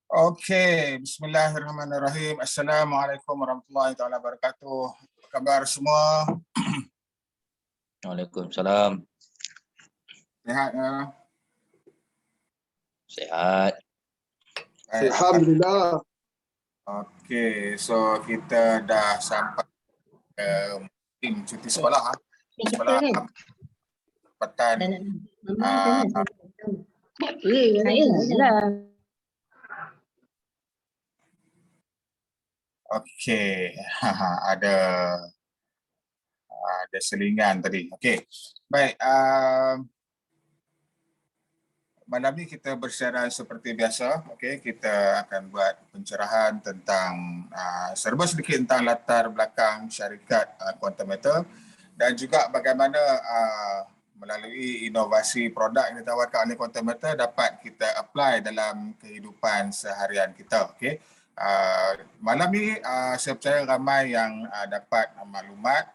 Okey, bismillahirrahmanirrahim. Assalamualaikum warahmatullahi taala wabarakatuh. Apa khabar semua? Waalaikumsalam. Sihat ya? Sihat. Baik. Alhamdulillah. Okey, so kita dah sampai ke musim cuti sekolah. Sekolah tempatan okey, ada selingan tadi. Okey. Baik, malam ni kita bersiaran seperti biasa. Okey, kita akan buat pencerahan tentang serba sedikit tentang latar belakang syarikat Quantum Matter dan juga bagaimana melalui inovasi produk yang ditawarkan oleh Quantum Matter dapat kita apply dalam kehidupan seharian kita. Okey. Malam ni saya percaya ramai yang dapat maklumat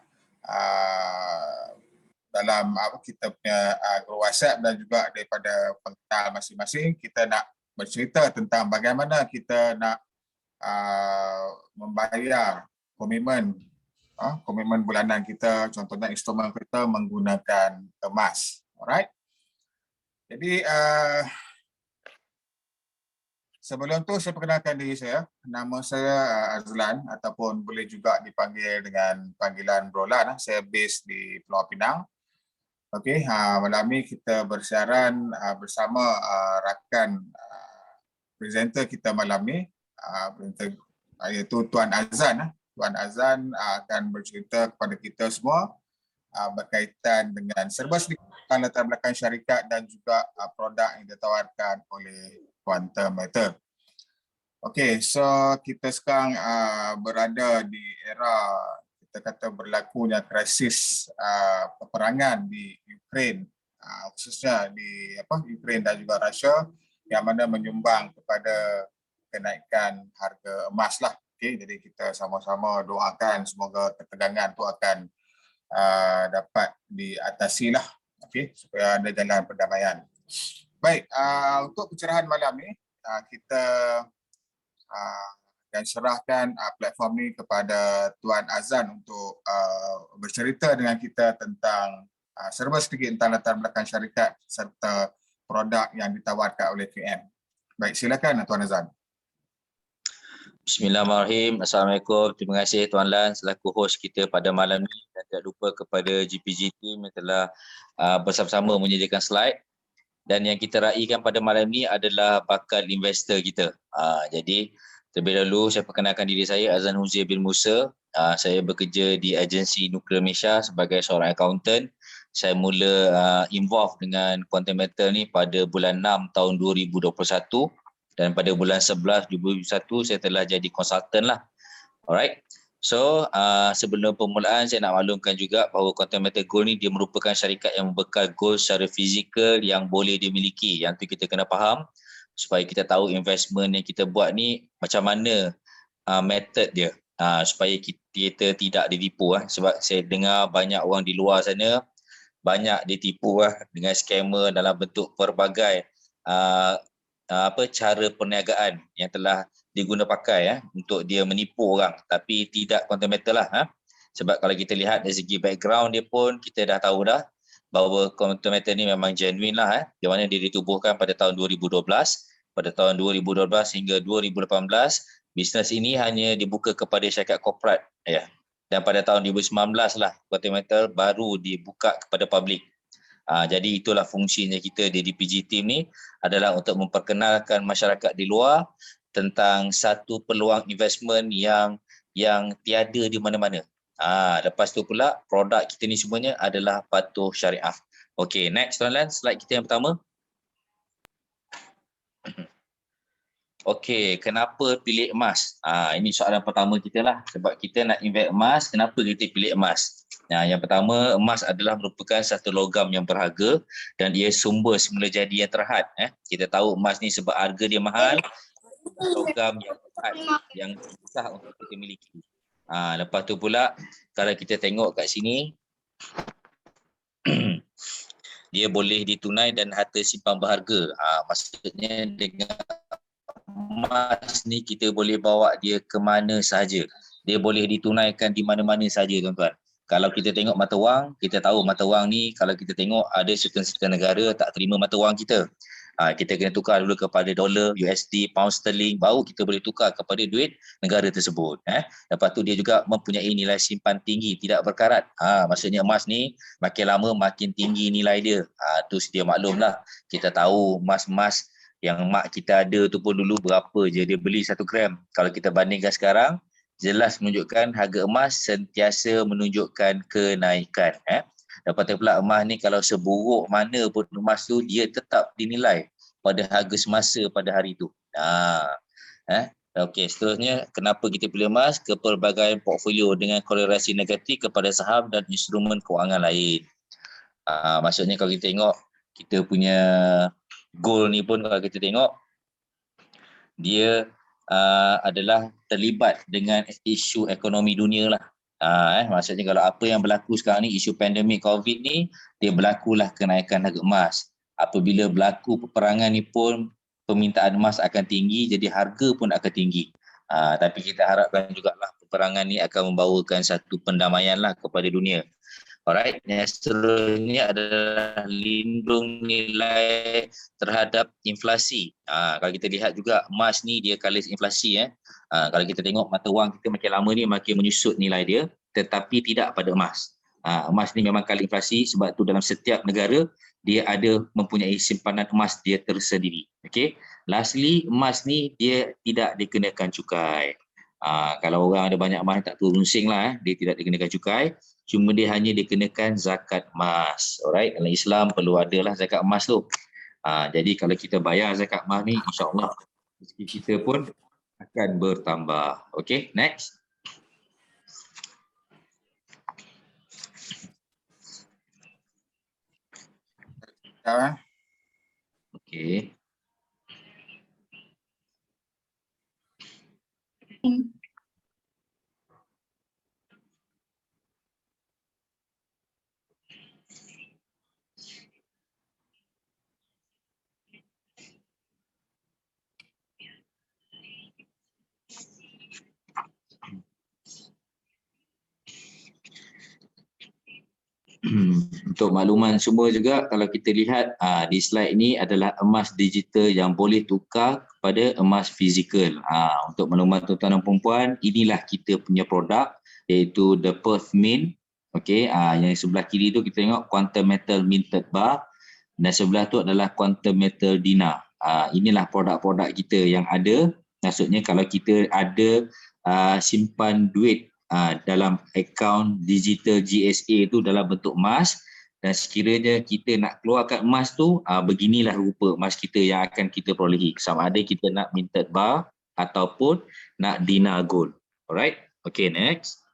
dalam kita punya grup WhatsApp dan juga daripada pengenal masing-masing. Kita nak bercerita tentang bagaimana kita nak membayar komitmen bulanan kita, contohnya instrumen kita menggunakan emas. Alright. Jadi sebelum tu saya perkenalkan diri saya. Nama saya Azlan ataupun boleh juga dipanggil dengan panggilan Brolan. Saya base di Pulau Pinang. Okey, malam ni kita bersiaran bersama rakan presenter kita malam ni, iaitu Tuan Azan. Tuan Azan akan bercerita kepada kita semua berkaitan dengan serba sedikit tentang latar belakang syarikat dan juga produk yang ditawarkan oleh Quantum Matter. Okey, so kita sekarang berada di era kita kata berlakunya krisis peperangan di Ukraine, khususnya di Ukraine dan juga Rusia, yang mana menyumbang kepada kenaikan harga emas lah. Okey, jadi kita sama-sama doakan semoga ketegangan tu akan dapat diatasi lah. Okey, supaya ada jalan perdamaian. Baik, untuk pencerahan malam ni kita dan serahkan platform ni kepada Tuan Azan untuk bercerita dengan kita tentang serba sedikit tentang latar belakang syarikat serta produk yang ditawarkan oleh QM. Baik, silakan Tuan Azan. Bismillahirrahmanirrahim. Assalamualaikum. Terima kasih Tuan Lan selaku host kita pada malam ini, dan tidak lupa kepada GPG team yang telah bersama-sama menyediakan slide. Dan yang kita raikan pada malam ini adalah bakal investor kita. Jadi terlebih dahulu saya perkenalkan diri saya, Azan Huzair bin Musa. Saya bekerja di agensi Nuklear Malaysia sebagai seorang accountant. Saya mula involve dengan Quantum Metal ni pada bulan 6 tahun 2021. Dan pada bulan 11 2021 saya telah jadi konsultan lah. Alright. So sebelum permulaan saya nak maklumkan juga bahawa Quantum Metal Gold ni dia merupakan syarikat yang membekal gold secara fizikal yang boleh dimiliki. Yang tu kita kena faham supaya kita tahu investment yang kita buat ni macam mana method dia, supaya kita tidak ditipu. Sebab saya dengar banyak orang di luar sana banyak ditipu dengan scammer dalam bentuk pelbagai cara perniagaan yang telah diguna pakai untuk dia menipu orang, tapi tidak Quantum Metal lah. Sebab kalau kita lihat dari segi background dia pun kita dah tahu dah bahawa Quantum Metal ni memang genuine lah, di mana dia ditubuhkan pada tahun 2012. Pada tahun 2012 hingga 2018 bisnes ini hanya dibuka kepada syarikat korporat dan pada tahun 2019 lah Quantum Metal baru dibuka kepada publik. Jadi itulah fungsinya kita di DPG team ni, adalah untuk memperkenalkan masyarakat di luar tentang satu peluang investment yang tiada di mana-mana. Lepas tu pula produk kita ni semuanya adalah patuh syariah. Okey, next Tuan Lan, slide kita yang pertama. Okey, kenapa pilih emas? Ini soalan pertama kita lah. Sebab kita nak invest emas, kenapa kita pilih emas? Yang pertama, emas adalah merupakan satu logam yang berharga dan ia sumber semula jadi yang terhad. Kita tahu emas ni sebab harga dia mahal, logam yang terhad, yang susah untuk kita miliki. Lepas tu pula, kalau kita tengok kat sini, dia boleh ditunai dan harta simpan berharga. Maksudnya dengan emas ni kita boleh bawa dia ke mana sahaja. Dia boleh ditunaikan di mana-mana sahaja tuan-tuan. Kalau kita tengok mata wang, kita tahu mata wang ni kalau kita tengok ada certain negara tak terima mata wang kita. Kita kena tukar dulu kepada dolar, USD, pound sterling, baru kita boleh tukar kepada duit negara tersebut. Lepas tu dia juga mempunyai nilai simpan tinggi, tidak berkarat. Maksudnya emas ni makin lama makin tinggi nilai dia. Tu sedia maklum lah. Kita tahu emas-emas yang mak kita ada tu pun dulu berapa je dia beli 1 gram. Kalau kita bandingkan sekarang, jelas menunjukkan harga emas sentiasa menunjukkan kenaikan. Lepas tu pula emas ni kalau seburuk mana pun emas tu, dia tetap dinilai pada harga semasa pada hari tu. Okey, seterusnya kenapa kita pilih emas? Kepelbagaian portfolio dengan korelasi negatif kepada saham dan instrumen kewangan lain. Maksudnya kalau kita tengok kita punya gold ni pun kalau kita tengok dia adalah terlibat dengan isu ekonomi dunia lah. Maksudnya kalau apa yang berlaku sekarang ni, isu pandemik COVID ni, dia berlakulah kenaikan harga emas. Apabila berlaku peperangan ni pun permintaan emas akan tinggi, jadi harga pun akan tinggi. Tapi kita harapkan jugalah peperangan ni akan membawakan satu pendamaian lah kepada dunia. Alright, yang seterusnya adalah lindung nilai terhadap inflasi. Kalau kita lihat juga emas ni dia kalis inflasi. Kalau kita tengok mata wang kita makin lama ni makin menyusut nilai dia, tetapi tidak pada emas. Emas ni memang kalis inflasi, sebab tu dalam setiap negara dia ada mempunyai simpanan emas dia tersendiri. Okay. Lastly, emas ni dia tidak dikenakan cukai. Kalau orang ada banyak emas tak perlu runsing lah, dia tidak dikenakan cukai. Cuma dia hanya dikenakan zakat emas. Alright, dalam Islam perlu adalah zakat emas tu. Jadi kalau kita bayar zakat emas ni, insya-Allah rezeki kita pun akan bertambah. Okey, next. Okey. Untuk makluman semua juga, kalau kita lihat di slide ini adalah emas digital yang boleh tukar kepada emas fizikal. Untuk makluman tuan-tuan dan puan-puan, inilah kita punya produk iaitu the Perth Mint. Okey, yang sebelah kiri tu kita tengok Quantum Metal Minted Bar dan sebelah tu adalah Quantum Metal Dinar. Inilah produk-produk kita yang ada. Maksudnya kalau kita ada simpan duit dalam akaun digital GSA tu dalam bentuk emas, dan sekiranya kita nak keluarkan emas tu, beginilah rupa emas kita yang akan kita perolehi. Sama ada kita nak minted bar ataupun nak dinar gold. Alright, okay, next.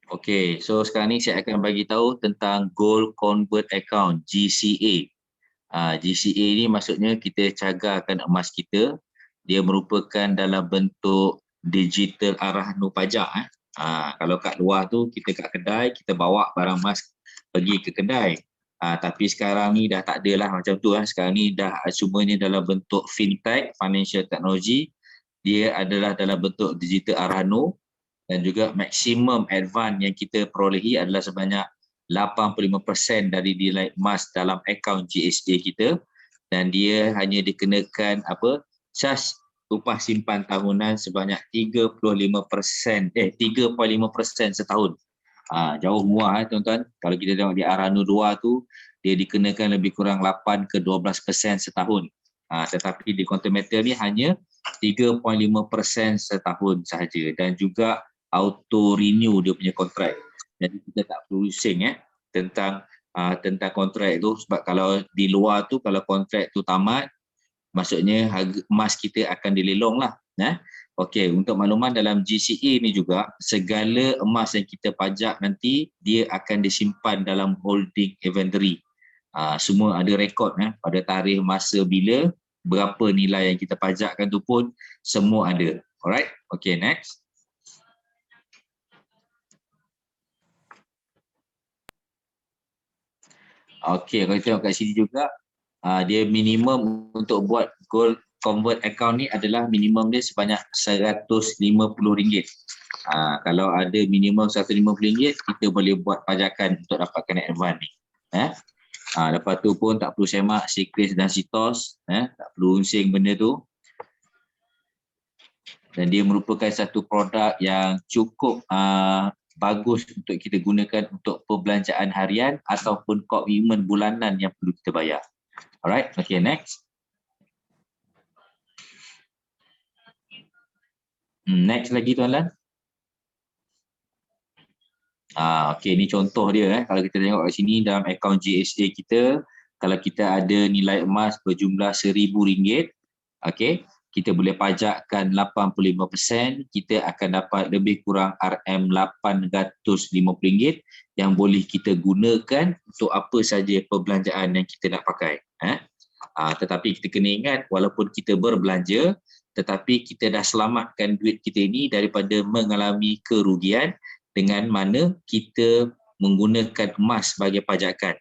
Okay, so sekarang ni saya akan bagi tahu tentang Gold Convert Account, GCA. GCA ni maksudnya kita cagarkan emas kita. Dia merupakan dalam bentuk digital arahnu pajak. Kalau kat luar tu kita kat kedai, kita bawa barang emas pergi ke kedai. Tapi sekarang ni dah tak ada lah macam tu. Sekarang ni dah semuanya dalam bentuk fintech, financial technology. Dia adalah dalam bentuk digital arahnu dan juga maksimum advance yang kita perolehi adalah sebanyak 85% dari nilai emas dalam akaun GSA kita, dan dia hanya dikenakan charge upah simpan tahunan sebanyak 3.5% setahun. Jauh murah tuan-tuan. Kalau kita tengok di Arahnu 2 tu, dia dikenakan lebih kurang 8 ke 12% setahun. Tetapi di Quantum Metal ni hanya 3.5% setahun sahaja, dan juga auto renew dia punya kontrak. Jadi kita tak perlu pusing tentang kontrak tu, sebab kalau di luar tu kalau kontrak tu tamat, maksudnya harga emas kita akan dilelong lah. Okey, untuk makluman dalam GCA ni juga, segala emas yang kita pajak nanti dia akan disimpan dalam holding inventory. Semua ada rekod pada tarikh masa bila, berapa nilai yang kita pajakkan tu pun semua ada. Alright, okey, next. Okey, kalau kita tengok kat sini juga, dia minimum untuk buat gold convert account ni adalah minimum dia sebanyak RM150. Kalau ada minimum RM150, kita boleh buat pajakan untuk dapatkan advance ni. Lepas tu pun tak perlu semak Sikris dan Sitos, tak perlu unsing benda tu. Dan dia merupakan satu produk yang cukup bagus untuk kita gunakan untuk perbelanjaan harian ataupun komitmen bulanan yang perlu kita bayar. Alright, okay, next. Next lagi tuan-tuan. Okay, ni contoh dia. Kalau kita tengok kat sini dalam akaun GSA kita, kalau kita ada nilai emas berjumlah RM1,000, okay, kita boleh pajakkan 85%, kita akan dapat lebih kurang RM850 yang boleh kita gunakan untuk apa saja perbelanjaan yang kita nak pakai. Tetapi kita kena ingat, walaupun kita berbelanja, tetapi kita dah selamatkan duit kita ini daripada mengalami kerugian dengan mana kita menggunakan emas sebagai pajakan.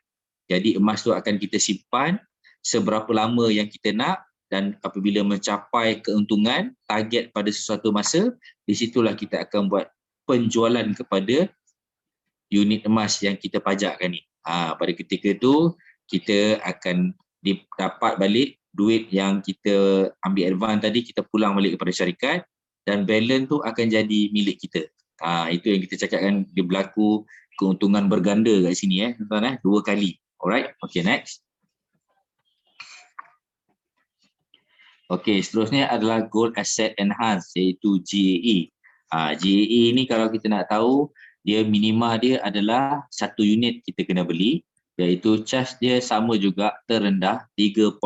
Jadi emas tu akan kita simpan seberapa lama yang kita nak, dan apabila mencapai keuntungan target pada sesuatu masa, di situlah kita akan buat penjualan kepada unit emas yang kita pajakkan ni. Pada ketika itu kita akan dapat balik duit yang kita ambil advance tadi, kita pulang balik kepada syarikat, dan balance tu akan jadi milik kita. Itu yang kita cakapkan, dia berlaku keuntungan berganda kat sini tuan-tuan, 2 kali. Alright, okay, next. Okey, seterusnya adalah Gold Asset Enhanced, iaitu GAE. GAE ni kalau kita nak tahu, dia minima dia adalah 1 unit kita kena beli, iaitu charge dia sama juga, terendah 3.5%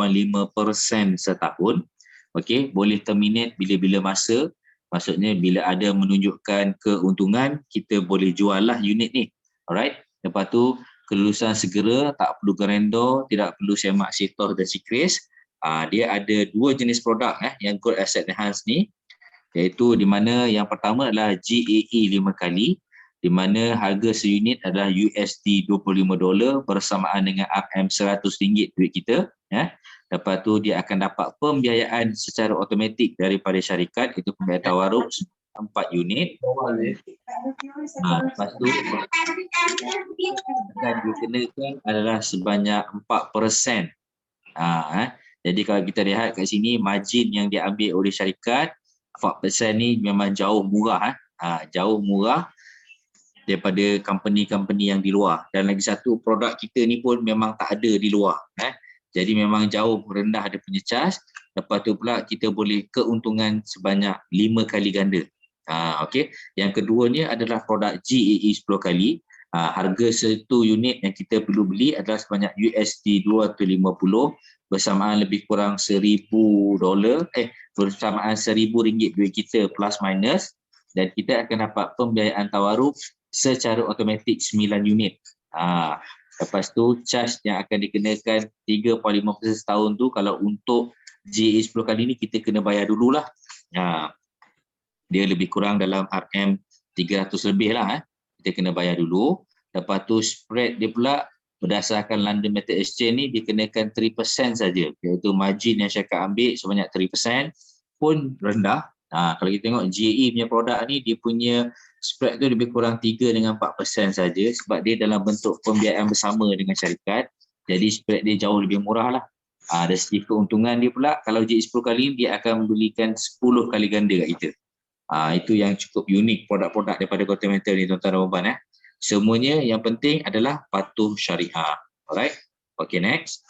setahun. Okey, boleh terminate bila-bila masa. Maksudnya bila ada menunjukkan keuntungan, kita boleh jual lah unit ni. Alright, lepas tu kelulusan segera, tak perlu gerendor, tidak perlu semak Sitos dan Sikris. Dia ada 2 jenis produk yang Gold Asset Enhanced ni, iaitu di mana yang pertama adalah GAE 5 kali, di mana harga seunit adalah USD $25 bersamaan dengan RM100 duit kita. Lepas tu dia akan dapat pembiayaan secara automatik daripada syarikat, itu pembiayaan tawaruk 4 unit. Lepas tu akan dikenakan adalah sebanyak 4%. Jadi kalau kita lihat kat sini, margin yang diambil oleh syarikat 4% ni memang jauh murah. Jauh murah daripada company-company yang di luar. Dan lagi satu, produk kita ni pun memang tak ada di luar. Jadi memang jauh rendah dia punya charge. Lepas tu pula kita boleh keuntungan sebanyak 5 kali ganda. Okey. Yang kedua ni adalah produk GAE 10 kali. Harga satu unit yang kita perlu beli adalah sebanyak USD 250 bersamaan lebih kurang $1,000, bersamaan RM1,000 duit kita plus minus, dan kita akan dapat pembiayaan tawaruf secara automatik 9 unit. Lepas tu charge yang akan dikenakan 3.5% setahun tu, kalau untuk GAE 10 kali ni kita kena bayar dululah. Dia lebih kurang dalam RM300 lebih lah. Kita kena bayar dulu. Lepas tu spread dia pula berdasarkan London Metal Exchange ni dikenakan 3% saja. Iaitu margin yang syarikat ambil sebanyak 3% pun rendah. Kalau kita tengok GAE punya produk ni, dia punya spread tu lebih kurang 3 dengan 4% saja sebab dia dalam bentuk pembiayaan bersama dengan syarikat. Jadi spread dia jauh lebih murah lah. Dari segi keuntungan dia pula, kalau GAE 10 kali ni, dia akan memberikan 10 kali ganda kat kita. Itu yang cukup unik produk-produk daripada Continental ni, tuan-tuan dan puan. Semuanya yang penting adalah patuh syariah. Alright. Okay, next.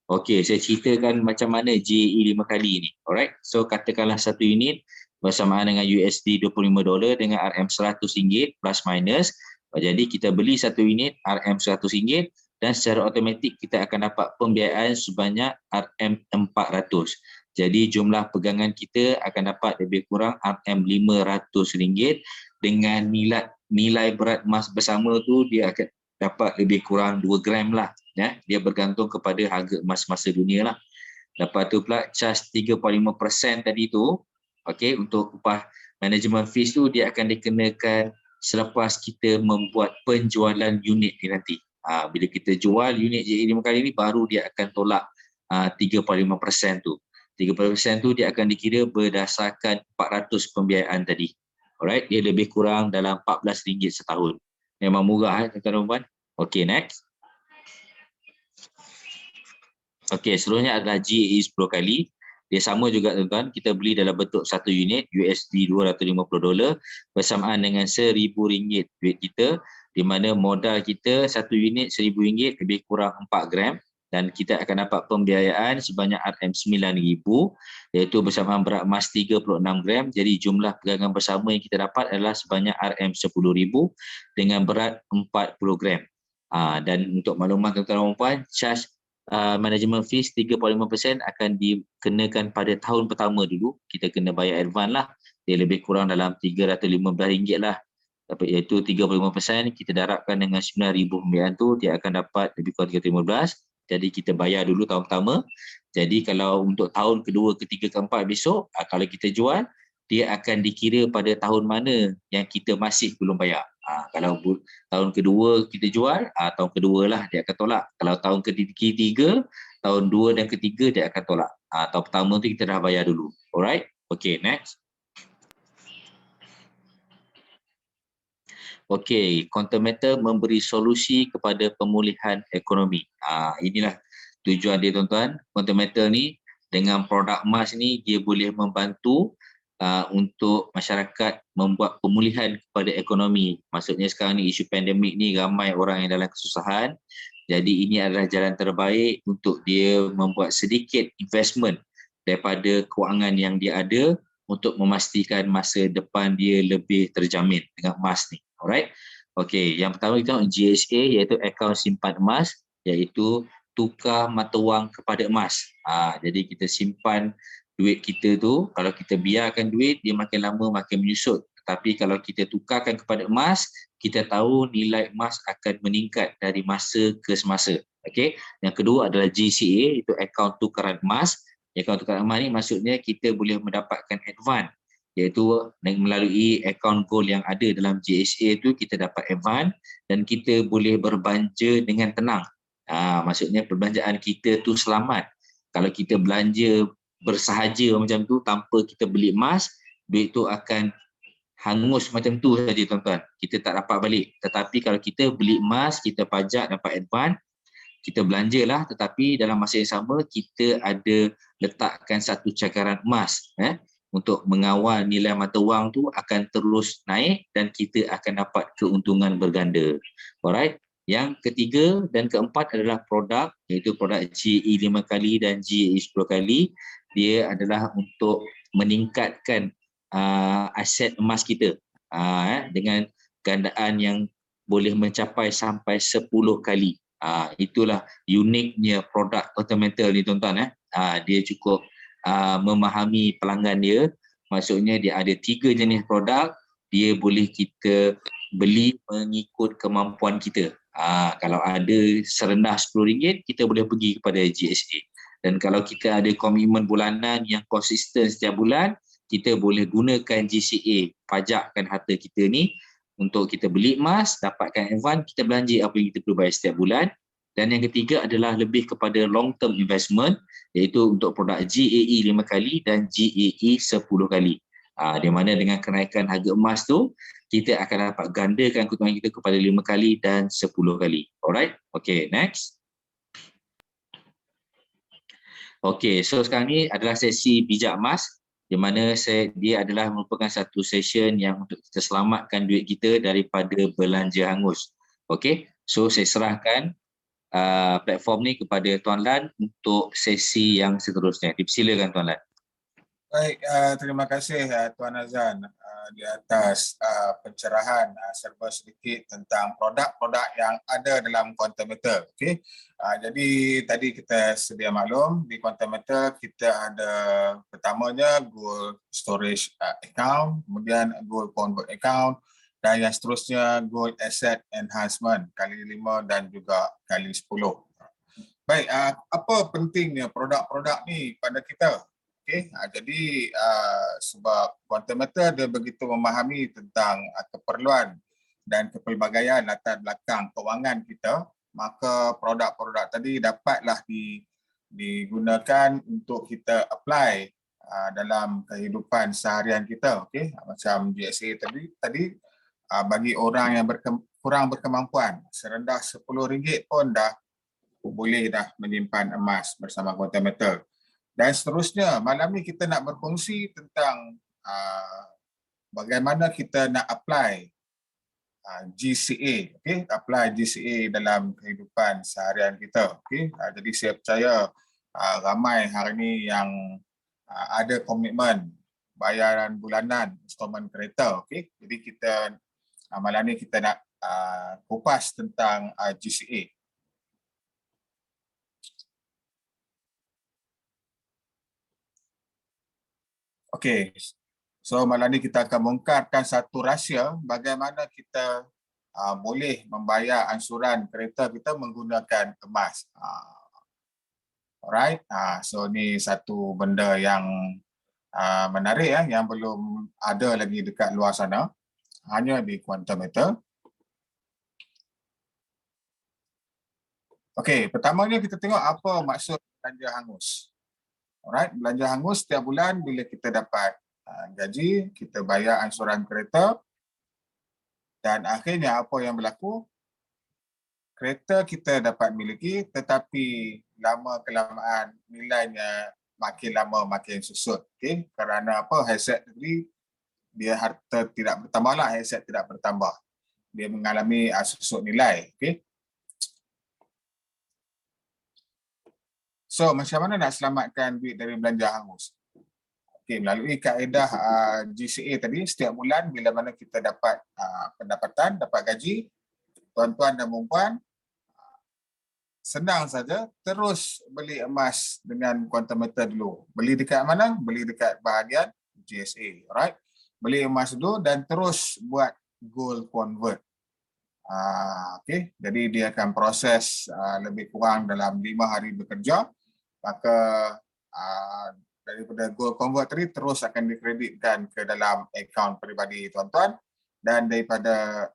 Okay, saya ceritakan macam mana GAE 5 kali ni. Alright. So katakanlah satu unit bersamaan dengan USD $25 dengan RM100 plus minus. Jadi kita beli satu unit RM100 dan secara automatik kita akan dapat pembiayaan sebanyak RM400. Jadi jumlah pegangan kita akan dapat lebih kurang RM500 dengan nilai berat emas bersama tu dia akan dapat lebih kurang 2 gram lah. Dia bergantung kepada harga emas masa dunia lah. Lepas tu pula charge 3.5% tadi tu, okay, untuk upah management fees tu dia akan dikenakan selepas kita membuat penjualan unit ni nanti. Bila kita jual unit GAE 5 kali ni baru dia akan tolak 3.5% tu. 3% tu dia akan dikira berdasarkan 400 pembiayaan tadi. Alright, dia lebih kurang dalam RM14 setahun. Memang murah tuan-tuan dan puan. Okey, next. Okey, seterusnya adalah GAE 10 kali. Dia sama juga tuan-tuan, kita beli dalam bentuk satu unit USD $250 bersamaan dengan RM1,000 duit kita, di mana modal kita satu unit RM1,000 lebih kurang 4 gram. Dan kita akan dapat pembiayaan sebanyak RM9,000 iaitu bersamaan berat emas 36 gram. Jadi jumlah pegangan bersama yang kita dapat adalah sebanyak RM10,000 dengan berat 40 gram. Dan untuk makluman tuan-tuan dan puan, charge management fees 3.5% akan dikenakan pada tahun pertama dulu. Kita kena bayar advance lah. Dia lebih kurang dalam RM315 lah. Iaitu 3.5%, kita darabkan dengan RM9,000 pembiayaan tu, dia akan dapat lebih kurang RM315. Jadi kita bayar dulu tahun pertama. Jadi kalau untuk tahun kedua, ketiga, keempat besok, kalau kita jual, dia akan dikira pada tahun mana yang kita masih belum bayar. Kalau tahun kedua kita jual, tahun kedua lah dia akan tolak. Kalau tahun ketiga, tahun dua dan ketiga dia akan tolak. Tahun pertama tu kita dah bayar dulu. Alright? Okay, next. Okey, Continental memberi solusi kepada pemulihan ekonomi. Inilah tujuan dia tuan-tuan. Continental ni dengan produk emas ni dia boleh membantu untuk masyarakat membuat pemulihan kepada ekonomi. Maksudnya sekarang ni isu pandemik ni ramai orang yang dalam kesusahan. Jadi ini adalah jalan terbaik untuk dia membuat sedikit investment daripada kewangan yang dia ada untuk memastikan masa depan dia lebih terjamin dengan emas ni. Alright. Okey, yang pertama kita tengok GSA iaitu akaun simpan emas, iaitu tukar mata wang kepada emas. Jadi kita simpan duit kita tu, kalau kita biarkan duit dia makin lama makin menyusut. Tapi kalau kita tukarkan kepada emas, kita tahu nilai emas akan meningkat dari masa ke semasa. Okey. Yang kedua adalah GCA, itu akaun tukaran emas. Akaun tukaran emas ni maksudnya kita boleh mendapatkan advance, iaitu melalui akaun gold yang ada dalam GSA tu kita dapat advance dan kita boleh berbelanja dengan tenang. Maksudnya perbelanjaan kita tu selamat. Kalau kita belanja bersahaja macam tu tanpa kita beli emas, duit tu akan hangus macam tu saja tuan-tuan. Kita tak dapat balik. Tetapi kalau kita beli emas, kita pajak dapat advance, kita belanjalah, tetapi dalam masa yang sama kita ada letakkan satu cakaran emas untuk mengawal nilai mata wang tu akan terus naik dan kita akan dapat keuntungan berganda. Alright. Yang ketiga dan keempat adalah produk, iaitu produk GE 5 kali dan GE 10 kali. Dia adalah untuk meningkatkan aset emas kita dengan gandaan yang boleh mencapai sampai 10 kali. Itulah uniknya produk Quantum ni tuan-tuan. Dia cukup memahami pelanggan dia. Maksudnya dia ada 3 jenis produk, dia boleh kita beli mengikut kemampuan kita. Kalau ada serendah RM10, kita boleh pergi kepada GSA. Dan kalau kita ada komitmen bulanan yang konsisten setiap bulan, kita boleh gunakan GCA, pajakkan harta kita ni untuk kita beli emas, dapatkan advance, kita belanja apa yang kita perlu bayar setiap bulan. Dan yang ketiga adalah lebih kepada long term investment, iaitu untuk produk GAE 5 kali dan GAE 10 kali. Di mana dengan kenaikan harga emas tu, kita akan dapat gandakan keuntungan kita kepada 5 kali dan 10 kali. Alright? Okay, next. Okay, so sekarang ni adalah sesi bijak emas, di mana dia adalah merupakan satu session yang untuk kita selamatkan duit kita daripada belanja hangus. Okay, so saya serahkan platform ni kepada Tuan Lan untuk sesi yang seterusnya. Dipersilakan Tuan Lan. Baik, terima kasih Tuan Azan di atas pencerahan serba sedikit tentang produk-produk yang ada dalam Quantum Meter. Okay. Jadi tadi kita sedia maklum di Quantum Meter kita ada pertamanya Gold Storage Account, kemudian Gold Convert Account, dan yang seterusnya Gold Asset Enhancement kali 5 dan juga kali 10. Baik, apa pentingnya produk-produk ni pada kita? Okay, jadi sebab Quantum Meter dia begitu memahami tentang keperluan dan kepelbagaian latar belakang kewangan kita, maka produk-produk tadi dapatlah digunakan untuk kita apply dalam kehidupan seharian kita. Okay, macam GSA tadi bagi orang yang kurang berkemampuan, serendah RM10 pun dah boleh dah menyimpan emas bersama Quantum Meter. Dan seterusnya, malam ni kita nak berkongsi tentang bagaimana kita nak apply GCA, okay? Apply GCA dalam kehidupan seharian kita. Okay? Jadi saya percaya ramai hari ni yang ada komitmen bayaran bulanan installment kereta. Okay? Jadi kita malam ni kita nak kupas tentang GCA. Okey, so malam ni kita akan bongkarkan satu rahsia bagaimana kita boleh membayar ansuran kereta kita menggunakan emas. Alright, so ni satu benda yang menarik yang belum ada lagi dekat luar sana, hanya di Quantum Meter. Okey, pertamanya kita tengok apa maksud belanja hangus. Alright, belanja hangus setiap bulan bila kita dapat gaji, kita bayar ansuran kereta dan akhirnya apa yang berlaku? Kereta kita dapat miliki tetapi lama-kelamaan nilainya makin lama makin susut. Okay? Kerana apa? Aset tadi dia harta tidak bertambah lah, aset tidak bertambah. Dia mengalami susut nilai. Okay? So, macam mana nak selamatkan duit dari belanja hangus? Okay, melalui kaedah GCA tadi, setiap bulan bila mana kita dapat pendapatan, dapat gaji, tuan-tuan dan puan-puan, senang saja terus beli emas dengan Quantum Meter dulu. Beli dekat mana? Beli dekat bahagian GSA. Alright? Beli emas dulu dan terus buat gold convert. Okay, jadi dia akan proses lebih kurang dalam 5 hari bekerja. Maka daripada gold convert tadi terus akan dikreditkan ke dalam akaun peribadi tuan-tuan, dan daripada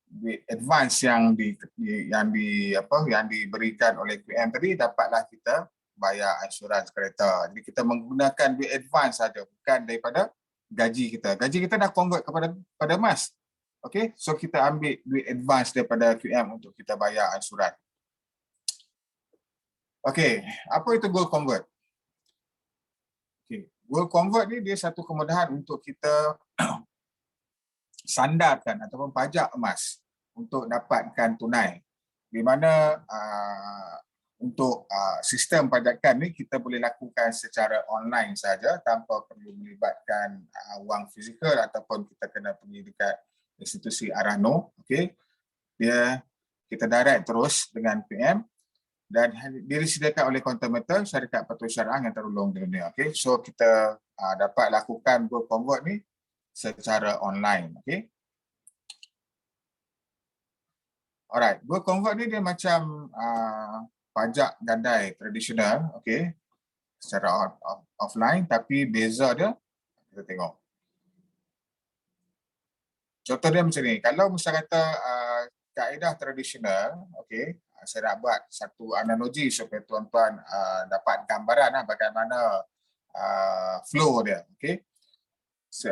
duit advance yang diberikan oleh QM tadi dapatlah kita bayar ansurans kereta. Jadi kita menggunakan duit advance saja, bukan daripada gaji kita. Gaji kita dah convert kepada emas. Okay, so kita ambil duit advance daripada QM untuk kita bayar ansuran. Okay, apa itu gold convert? Okay, gold convert ni dia satu kemudahan untuk kita sandarkan ataupun pajak emas untuk dapatkan tunai. Di mana untuk sistem pajakan ni kita boleh lakukan secara online saja tanpa perlu melibatkan wang fizikal ataupun kita kena pergi dekat institusi Arano. Okay, kita direct terus dengan PM dan disediakan oleh Contometer, syarikat patuh syariah yang terulung di dunia. Okay, so kita dapat lakukan gold convert ni secara online. Okay. Alright, gold convert ni dia macam pajak gadai tradisional, okay, secara offline, tapi beza dia kita tengok. Contoh dia macam ni, kalau misalnya kata kaedah tradisional, okay, saya nak buat satu analogi supaya tuan-tuan dapat gambaran bagaimana flow dia, okay.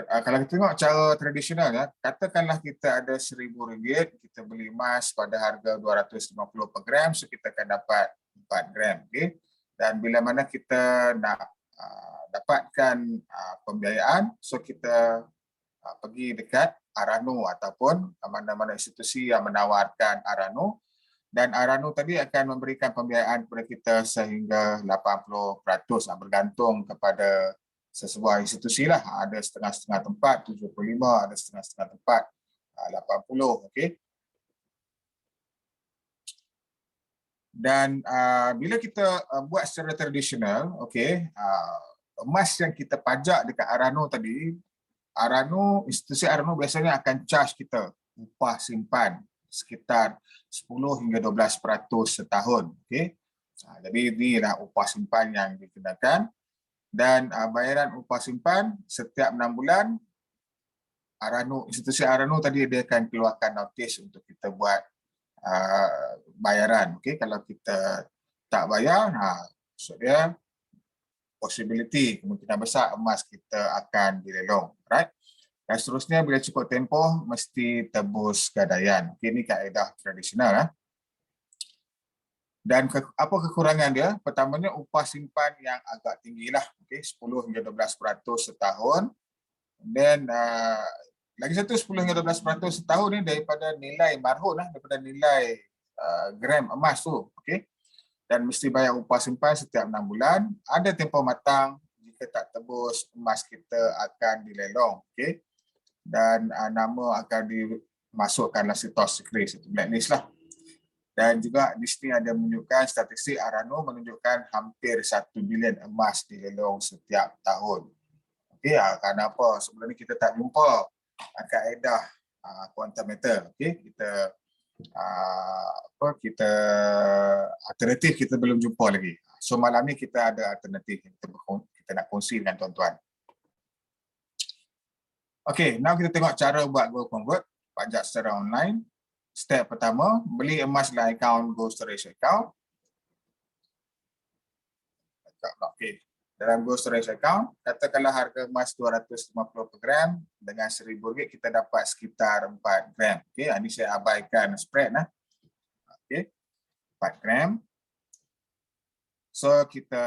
Kalau kita tengok cara tradisional, katakanlah kita ada RM1,000, kita beli emas pada harga 250 per gram, so kita akan dapat 4 gram. Okay? Dan bila mana kita nak dapatkan pembiayaan, so kita pergi dekat Arano ataupun mana-mana institusi yang menawarkan Arano, dan Arano tadi akan memberikan pembiayaan kepada kita sehingga 80%, bergantung kepada sesebuah institusi lah. Ada setengah-setengah tempat 75, ada setengah-setengah tempat 80. Okay. Dan bila kita buat secara tradisional, okay, emas yang kita pajak dekat Arano tadi, institusi Arano biasanya akan charge kita upah simpan sekitar 10 hingga 12% setahun. Okay. Jadi inilah upah simpan yang dikenakan. Dan bayaran upah simpan setiap 6 bulan, institusi Arano tadi dia akan keluarkan notis untuk kita buat bayaran. Okay, kalau kita tak bayar, so dia possibility, kemungkinan besar emas kita akan dilelong. Right? Dan seterusnya bila cukup tempoh, mesti tebus gadaian. Okay, ini kaedah tradisional. Dan apa kekurangan dia? Pertamanya upah simpan yang agak tinggilah, okay, 10 hingga 12% setahun. Dan lagi satu 10 hingga 12% setahun ni daripada nilai marhun, daripada nilai gram emas tu, okay. Dan mesti bayar upah simpan setiap 6 bulan. Ada tempoh matang, jika tak tebus emas kita akan dilelong, okay. Dan nama akan dimasukkan dalam situs secret, blacklist lah. Dan juga di sini ada menunjukkan statistik Arano menunjukkan hampir 1 bilion emas dilelong setiap tahun. Okey, kenapa? Sebelum ni kita tak jumpa kaedah Contometer. Okey, kita alternatif kita belum jumpa lagi. So malam ni kita ada alternatif yang kita nak kongsi dengan tuan-tuan. Okey, now kita tengok cara buat gold convert pajak secara online. Step pertama, beli emas dalam akaun Gold Storage Account. Okay. Dalam Gold Storage Account, katakanlah harga emas 250 per gram, dengan RM1,000 kita dapat sekitar 4 gram. Okay. Ini saya abaikan spread. Okay. 4 gram. So kita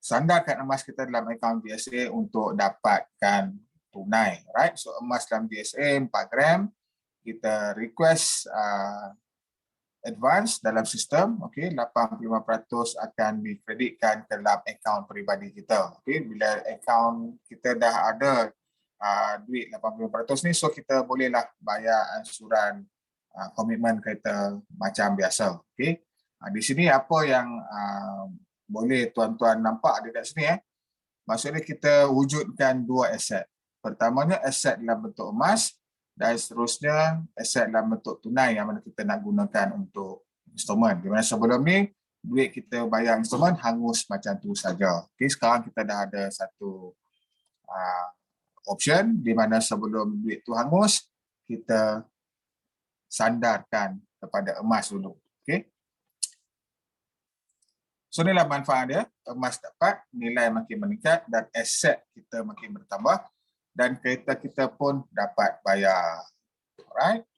sandarkan emas kita dalam akaun DSA untuk dapatkan tunai. Right? So emas dalam DSA 4 gram. Kita request advance dalam sistem, okay, 85% akan dikreditkan ke dalam akaun peribadi kita. Okay, bila akaun kita dah ada duit 85% ni, so kita bolehlah bayar ansuran komitmen kita macam biasa. Okay, di sini apa yang boleh tuan-tuan nampak dekat sini, maksudnya kita wujudkan dua aset. Pertamanya aset dalam bentuk emas, dan seterusnya aset dalam bentuk tunai yang mana kita nak gunakan untuk instrumen. Di mana sebelum ni duit kita bayar instrumen hangus macam tu saja. Okay, sekarang kita dah ada satu option di mana sebelum duit tu hangus kita sandarkan kepada emas dulu. Okay. So inilah manfaat dia, emas dapat, nilai makin meningkat dan aset kita makin bertambah dan kereta kita pun dapat bayar. Alright.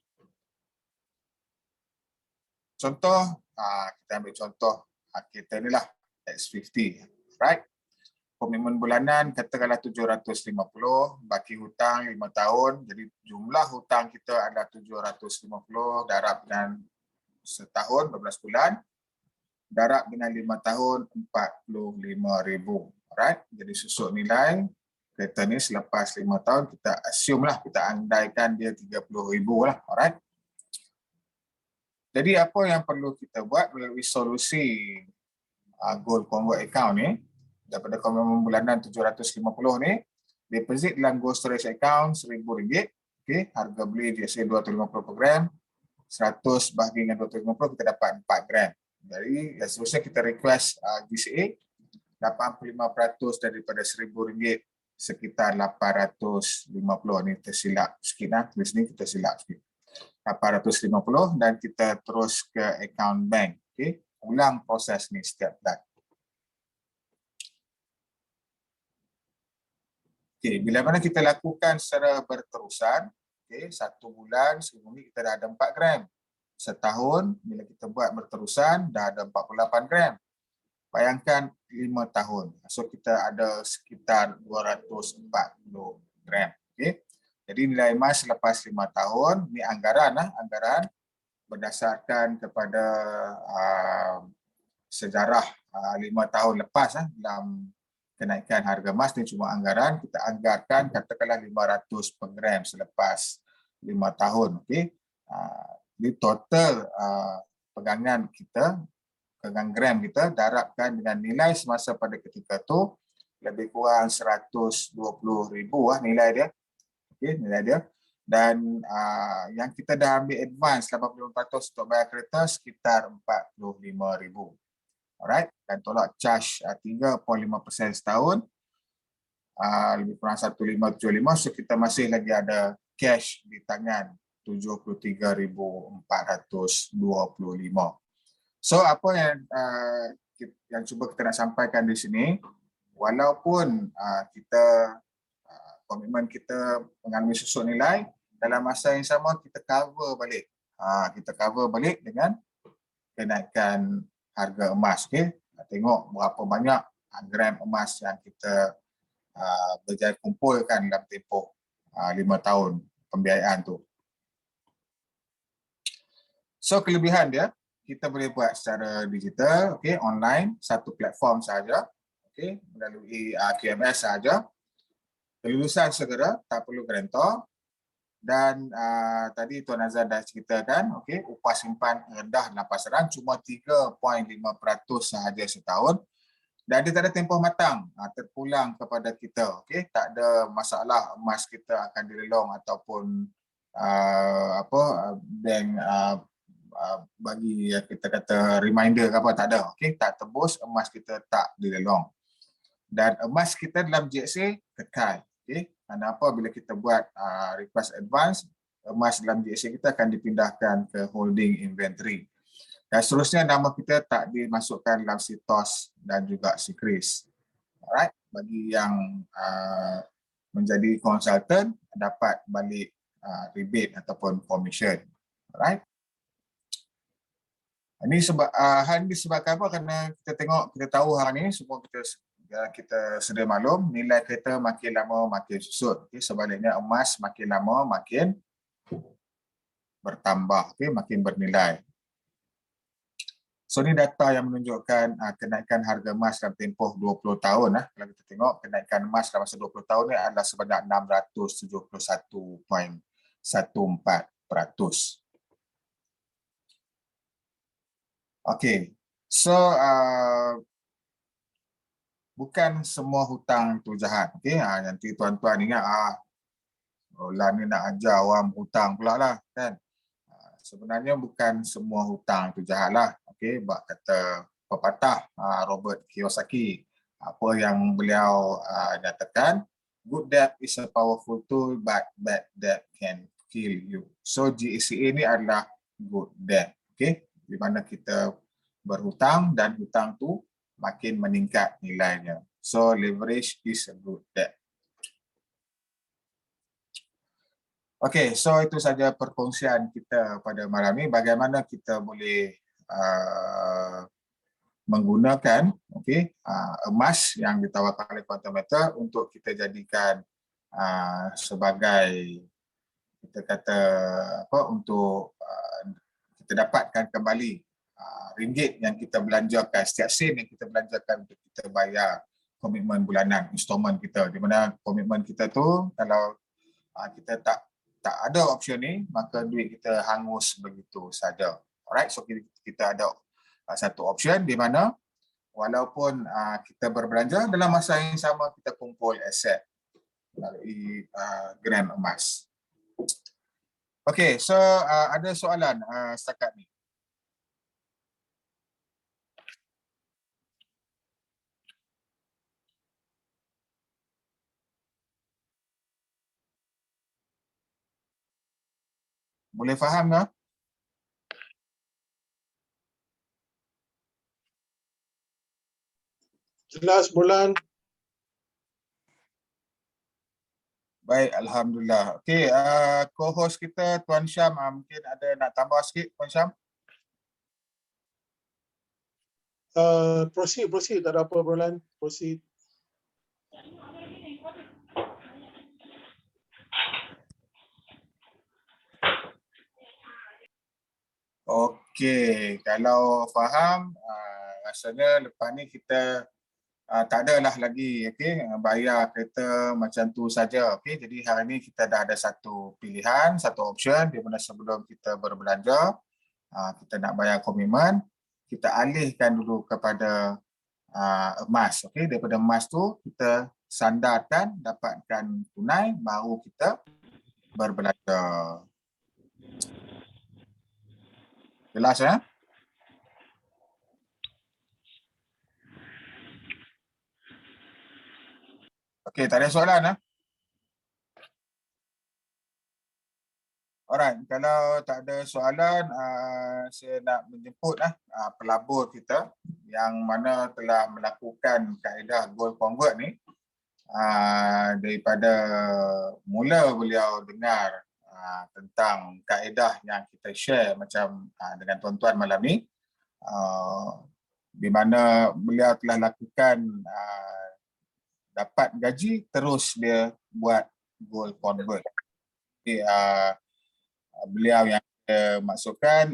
Contoh, kita ambil contoh kereta inilah X50. Right. Komitmen bulanan katakanlah 750, baki hutang 5 tahun. Jadi jumlah hutang kita adalah 750 darab dengan setahun 12 bulan. Darab dengan 5 tahun 45,000. Alright. Jadi susuk nilai kereta ni selepas 5 tahun kita assume lah, kita andaikan dia 30,000 lah. Alright. Jadi apa yang perlu kita buat melalui solusi gold convert account ni, daripada komitmen bulanan 750 ni, deposit dalam gold storage account RM1,000, okay, harga beli GSA 250 per gram, 100 bahagi dengan 250 kita dapat 4 gram. Jadi seterusnya kita request GCA 85% daripada RM1,000 sekitar 850. Ni tersilap sikit lah, tulis ni kita silap sikit. 850 dan kita terus ke account bank. Okay. Ulang proses ni setiap bulan. Okay. Bila mana kita lakukan secara berterusan, okay, 1 bulan sebelum ni kita dah ada 4 gram. Setahun, bila kita buat berterusan, dah ada 48 gram. Bayangkan 5 tahun. So kita ada sekitar 240 gram. Okay. Jadi nilai emas selepas 5 tahun, ni anggaran lah, anggaran berdasarkan kepada sejarah 5 tahun lepas dalam kenaikan harga emas ni cuma anggaran, kita anggarkan katakanlah 500 per gram selepas 5 tahun. Okay. Di total pegangan kita, pegang gram kita darabkan dengan nilai semasa pada ketika tu lebih kurang 120,000 lah nilai dia. Okay, nilai dia. Dan yang kita dah ambil advance 85% untuk bayar kereta sekitar 45,000. Alright, dan tolak charge 3.5% setahun, lebih kurang 1,575, so kita masih lagi ada cash di tangan 73,425. So apa yang cuba kita nak sampaikan di sini, walaupun kita komitmen kita mengalami susuk nilai, dalam masa yang sama kita cover balik. Kita cover balik dengan kenaikan harga emas. Okay? Tengok berapa banyak gram emas yang kita berjaya kumpulkan dalam tempoh 5 tahun pembiayaan tu. So kelebihan dia, kita boleh buat secara digital, okay, online, satu platform sahaja, okay, melalui QMS sahaja. Kelulusan segera, tak perlu grantor. Dan tadi Tuan Azhar dah ceritakan, okay, upah simpan rendah dalam pasaran cuma 3.5% sahaja setahun. Dan dia tak ada tempoh matang, terpulang kepada kita. Okay, tak ada masalah emas kita akan dilelong ataupun bank bagi kita kata reminder ke apa, tak ada. Okay, tak tebus, emas kita tak dilelong. Dan emas kita dalam GSA kekal. Okay. Kenapa bila kita buat request advance, emas dalam GSA kita akan dipindahkan ke holding inventory. Dan seterusnya nama kita tak dimasukkan dalam SITOS dan juga SIKRIS. Alright, bagi yang menjadi konsultan dapat balik rebate ataupun commission. Alright. Ini sebab hal ini disebabkan apa? Kerana kita tengok, kita tahu hari ini semua kita sedia maklum, nilai kereta makin lama makin susut. Okay, sebaliknya emas makin lama makin bertambah, okay, makin bernilai. So ini data yang menunjukkan kenaikan harga emas dalam tempoh 20 tahun. Kalau kita tengok kenaikan emas dalam masa 20 tahun ni adalah sebanyak 671.14%. Okay, so bukan semua hutang tu jahat. Okay? Nanti tuan-tuan ingat, Roland ni nak ajar orang hutang pula lah. Kan? Sebenarnya bukan semua hutang tu jahat lah. Okay? Bak kata pepatah Robert Kiyosaki, apa yang beliau nyatakan, good debt is a powerful tool but bad debt can kill you. So GSA ni adalah good debt. Okay? Di mana kita berhutang dan hutang tu makin meningkat nilainya. So leverage is a good debt. Okey, so itu saja perkongsian kita pada malam ini. Bagaimana kita boleh menggunakan emas yang ditawarkan oleh Quantum Matter untuk kita jadikan sebagai kita kata untuk kita dapatkan kembali ringgit yang kita belanjakan, setiap sen yang kita belanjakan untuk kita bayar komitmen bulanan, installment kita. Di mana komitmen kita tu kalau kita tak ada option ni, maka duit kita hangus begitu saja. Alright, so kita ada satu option di mana walaupun kita berbelanja, dalam masa yang sama kita kumpul aset melalui gram emas. Okey, so ada soalan setakat ni. Boleh faham tak? Jelas bulan. Baik, Alhamdulillah. Okey, co-host kita Tuan Syam, mungkin ada nak tambah sikit Tuan Syam? Proceed. Tak ada apa bulan. Proceed. Okey, kalau faham, rasanya lepas ni kita tak adalah lagi bayar kereta macam tu saja. Okey, jadi hari ni kita dah ada satu pilihan, satu option di mana sebelum kita berbelanja, kita nak bayar komitmen, kita alihkan dulu kepada emas. Okey, daripada emas tu kita sandarkan, dapatkan tunai, baru kita berbelanja. Jelas ya? Okey, tak ada soalan Alright, kalau tak ada soalan, saya nak menjemput pelabur kita yang mana telah melakukan kaedah gold convert ni. Daripada mula beliau dengar tentang kaedah yang kita share macam dengan tuan-tuan malam ni, di mana beliau telah lakukan dapat gaji, terus dia buat gold convert. Okay, beliau yang kita masukkan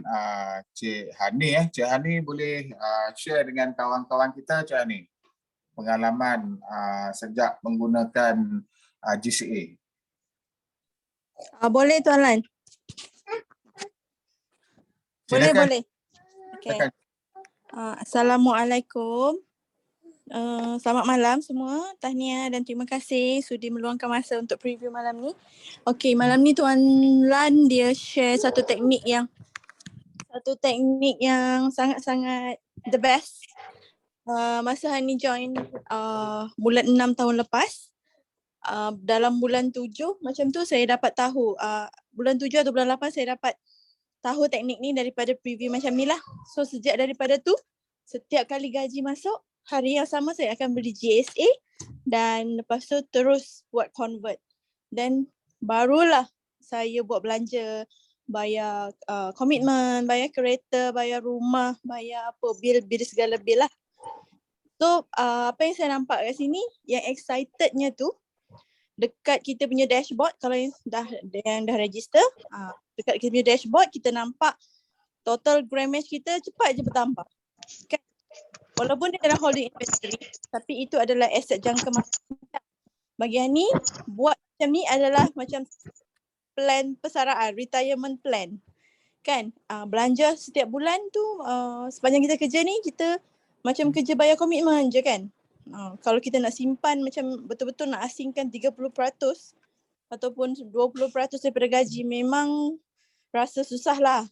Cik Hani. Cik Hani boleh share dengan kawan-kawan kita, Cik Hani, pengalaman sejak menggunakan GCA. Boleh Tuan Lan. Silakan. Boleh. Okay. Silakan. Assalamualaikum. Selamat malam semua. Tahniah dan terima kasih sudi meluangkan masa untuk preview malam ni. Okey, malam ni Tuan Lan dia share satu teknik yang sangat-sangat the best. Masa Hani join bulan 6 tahun lepas, dalam bulan 7 macam tu saya dapat tahu, bulan 7 atau bulan 8 saya dapat tahu teknik ni daripada preview macam ni lah. So sejak daripada tu, setiap kali gaji masuk, hari yang sama saya akan beli GSA dan lepas tu terus buat convert. Dan barulah saya buat belanja, bayar komitmen, bayar kereta, bayar rumah, bayar bil segala bil lah. So apa yang saya nampak kat sini, yang excitednya tu dekat kita punya dashboard, kalau yang dah register, dekat kita punya dashboard kita nampak total grammage kita cepat je bertambah. Kan? Walaupun dia adalah holding inventory, tapi itu adalah aset jangka masa. Bagi ni, buat macam ni adalah macam plan persaraan, retirement plan. Kan? Belanja setiap bulan tu, sepanjang kita kerja ni, kita macam kerja bayar komitmen je kan. Kalau kita nak simpan macam betul-betul nak asingkan 30% ataupun 20% daripada gaji, memang rasa susah lah.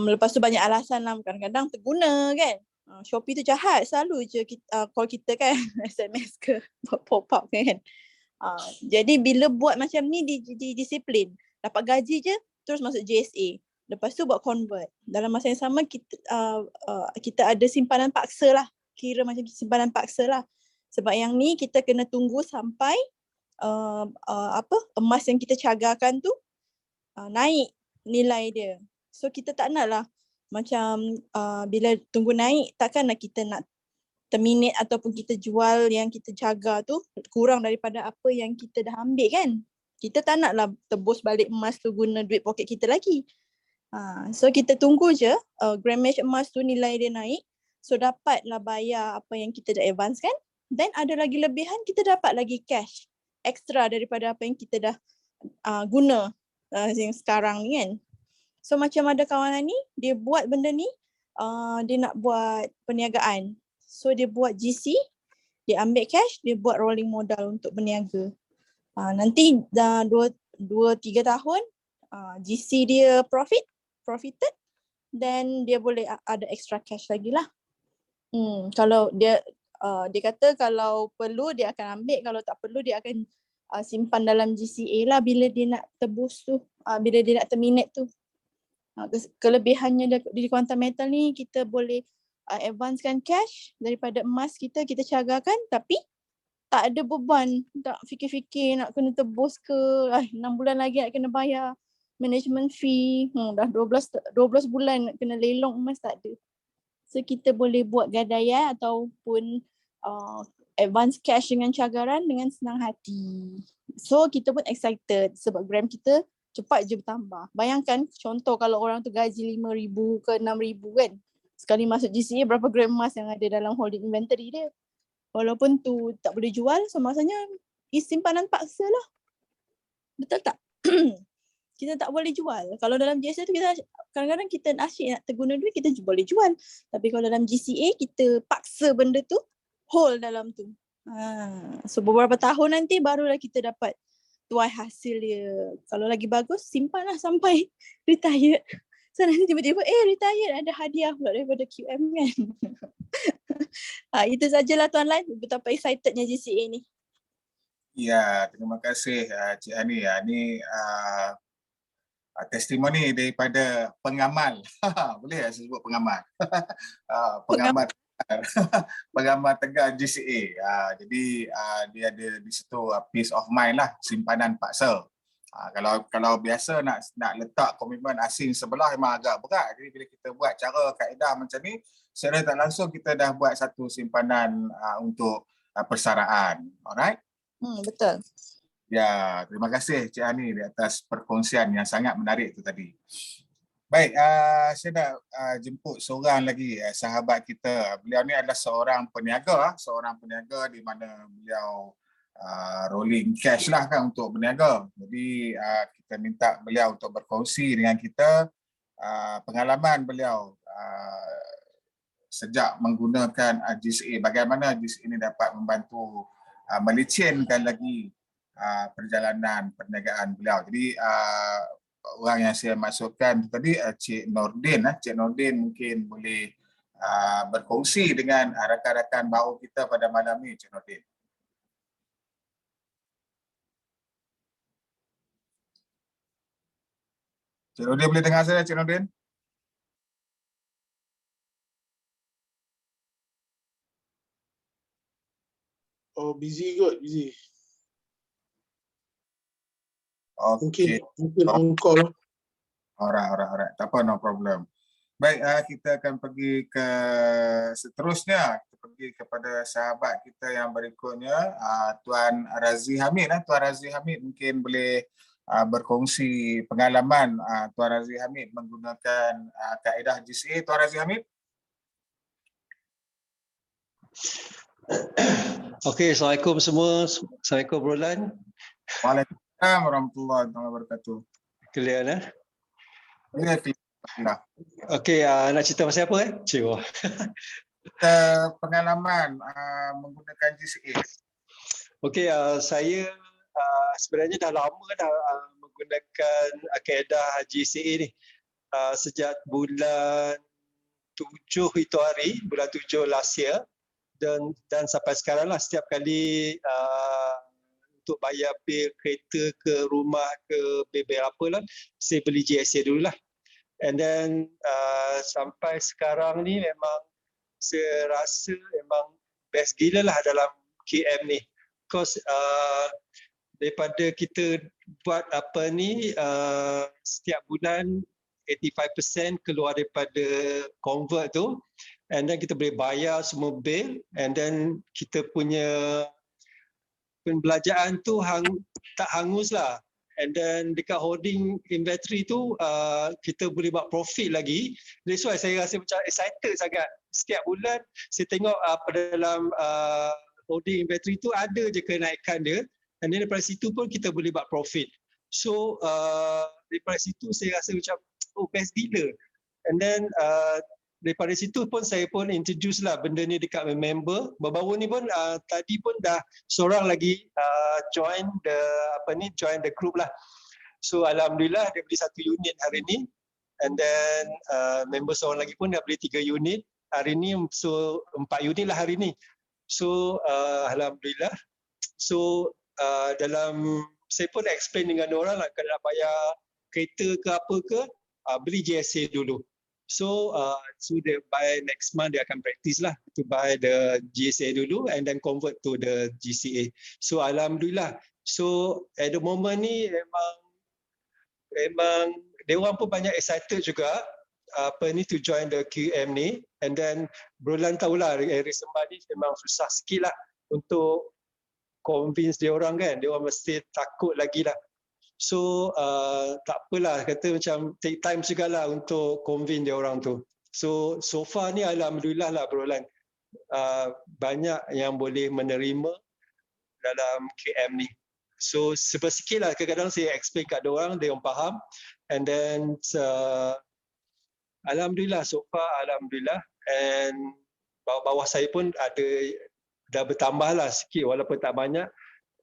Lepas tu banyak alasan lah, kadang-kadang terguna kan. Shopee tu jahat, selalu je call kita kan, SMS ke pop-up kan. Jadi bila buat macam ni disiplin, dapat gaji je terus masuk JSA. Lepas tu buat convert. Dalam masa yang sama kita ada simpanan paksa lah. Kira macam simpanan paksa lah. Sebab yang ni kita kena tunggu sampai emas yang kita cagarkan tu naik nilai dia. So kita tak nak lah macam bila tunggu naik, takkanlah kita nak terminate ataupun kita jual yang kita jaga tu kurang daripada apa yang kita dah ambil kan. Kita tak nak lah tebus balik emas tu guna duit poket kita lagi. So kita tunggu je grammage emas tu nilai dia naik. So dapatlah bayar apa yang kita dah advance kan. Then ada lagi lebihan, kita dapat lagi cash extra daripada apa yang kita dah guna yang sekarang ni kan. So macam ada kawan ni, dia buat benda ni, dia nak buat perniagaan. So dia buat GC, dia ambil cash, dia buat rolling modal untuk berniaga. Nanti dah 2-3 tahun, GC dia profited, then dia boleh ada extra cash lagi lah. Kalau dia kata kalau perlu dia akan ambil, kalau tak perlu dia akan simpan dalam GCA lah bila dia nak tebus tu, bila dia nak terminate tu. Kelebihannya di Quantum Metal ni, kita boleh advancekan cash daripada emas kita cagarkan, tapi tak ada beban tak fikir-fikir nak kena tebus ke 6 bulan lagi nak kena bayar management fee, dah 12 bulan nak kena lelong emas, tak ada. So kita boleh buat gadaian ataupun advance cash dengan cagaran dengan senang hati. So kita pun excited sebab gram kita cepat je bertambah. Bayangkan contoh kalau orang tu gaji 5,000 ke 6,000 kan. Sekali masuk GCA berapa gram emas yang ada dalam holding inventory dia. Walaupun tu tak boleh jual, so maksudnya simpanan paksa lah. Betul tak? Kita tak boleh jual. Kalau dalam GSA tu kita kadang-kadang kita asyik nak terguna duit, kita boleh jual. Tapi kalau dalam GCA kita paksa benda tu hold dalam tu. So beberapa tahun nanti barulah kita dapat tuai hasil dia. Kalau lagi bagus, simpanlah sampai retired. So nanti tiba-tiba retired ada hadiah pula daripada QM kan. Itu sajalah Tuan Lan, betapa excitednya GCA ni. Ya, terima kasih Cik Hani. Ini testimoni daripada pengamal. Boleh tak saya sebut pengamal? Pengamal pengamal tegar GCA. Jadi dia ada di situ peace of mind lah, simpanan paksa. Kalau biasa nak letak komitmen asing sebelah memang agak berat. Jadi bila kita buat cara kaedah macam ni, secara tak langsung kita dah buat satu simpanan untuk persaraan. Alright? Betul. Ya, terima kasih Cik Hani di atas perkongsian yang sangat menarik itu tadi. Baik, saya nak jemput seorang lagi sahabat kita. Beliau ni adalah seorang peniaga di mana beliau rolling cash lah kan untuk berniaga. Jadi kita minta beliau untuk berkongsi dengan kita pengalaman beliau sejak menggunakan GCA. Bagaimana GCA ini dapat membantu melicinkan lagi perjalanan perniagaan beliau. Jadi orang yang saya maksudkan tadi Cik Nordin. Cik Nordin mungkin boleh berkongsi dengan rakan-rakan baru kita pada malam ni, Cik Nordin. Cik Nordin boleh dengar saya, Cik Nordin? Oh, busy kot, busy. Okay. Mungkin on call. Alright. Tak apa, no problem. Baik, kita akan pergi ke seterusnya. Kita pergi kepada sahabat kita yang berikutnya, Tuan Razi Hamid. Tuan Razi Hamid mungkin boleh berkongsi pengalaman Tuan Razi Hamid menggunakan kaedah GCA. Tuan Razi Hamid. Okey, Assalamualaikum semua. Assalamualaikum Roland. Waalaikumsalam warahmatullahi wabarakatuh. Clear dah? Ya, clear. Okey, nak cerita pasal apa Cikgu? Pengalaman menggunakan GCA. Okey, saya sebenarnya dah lama dah menggunakan kaedah GCA ni. Sejak bulan 7 itu hari, bulan 7 last year. Dan sampai sekarang lah, setiap kali untuk bayar bil kereta ke rumah ke bil apa lah, saya beli GSA dulu lah. And then sampai sekarang ni memang saya rasa memang best gila lah dalam KM ni. Because daripada kita buat apa ni setiap bulan 85% keluar daripada convert tu, and then kita boleh bayar semua bill, and then kita punya pembelajaran tu tak hangus lah. And then dekat holding inventory tu kita boleh buat profit lagi. That's why saya rasa macam excited sangat. Setiap bulan saya tengok dalam holding inventory tu ada je kenaikan dia, and then daripada situ pun kita boleh buat profit. So daripada situ saya rasa macam best gila. And then daripada situ pun saya pun introduce lah benda ni dekat member. Baru-baru ni pun tadi pun dah seorang lagi join the group lah. So alhamdulillah dia beli 1 unit hari ni, and then member seorang lagi pun dah beli 3 unit hari ni, so 4 unit lah hari ni. So alhamdulillah. So dalam saya pun explain dengan orang lah, kalau nak bayar kereta ke apa ke, beli GSA dulu. So by next month dia akan practice lah to buy the GSA dulu and then convert to the GCA. So alhamdulillah. So at the moment ni memang dia orang pun banyak excited juga to join the QM ni. And then Brolan tahulah Eri Sembah ni memang susah sikit lah untuk convince dia orang kan. Dia orang mesti takut lagi lah. So tak apalah, kata macam take time jugalah untuk convince dia orang tu. So far ni alhamdulillah lah Brolan, banyak yang boleh menerima dalam KM ni. So sikit lah, kadang-kadang saya explain kat dia orang faham. And then alhamdulillah, so far alhamdulillah. And bawah saya pun dah bertambah lah sikit, walaupun tak banyak.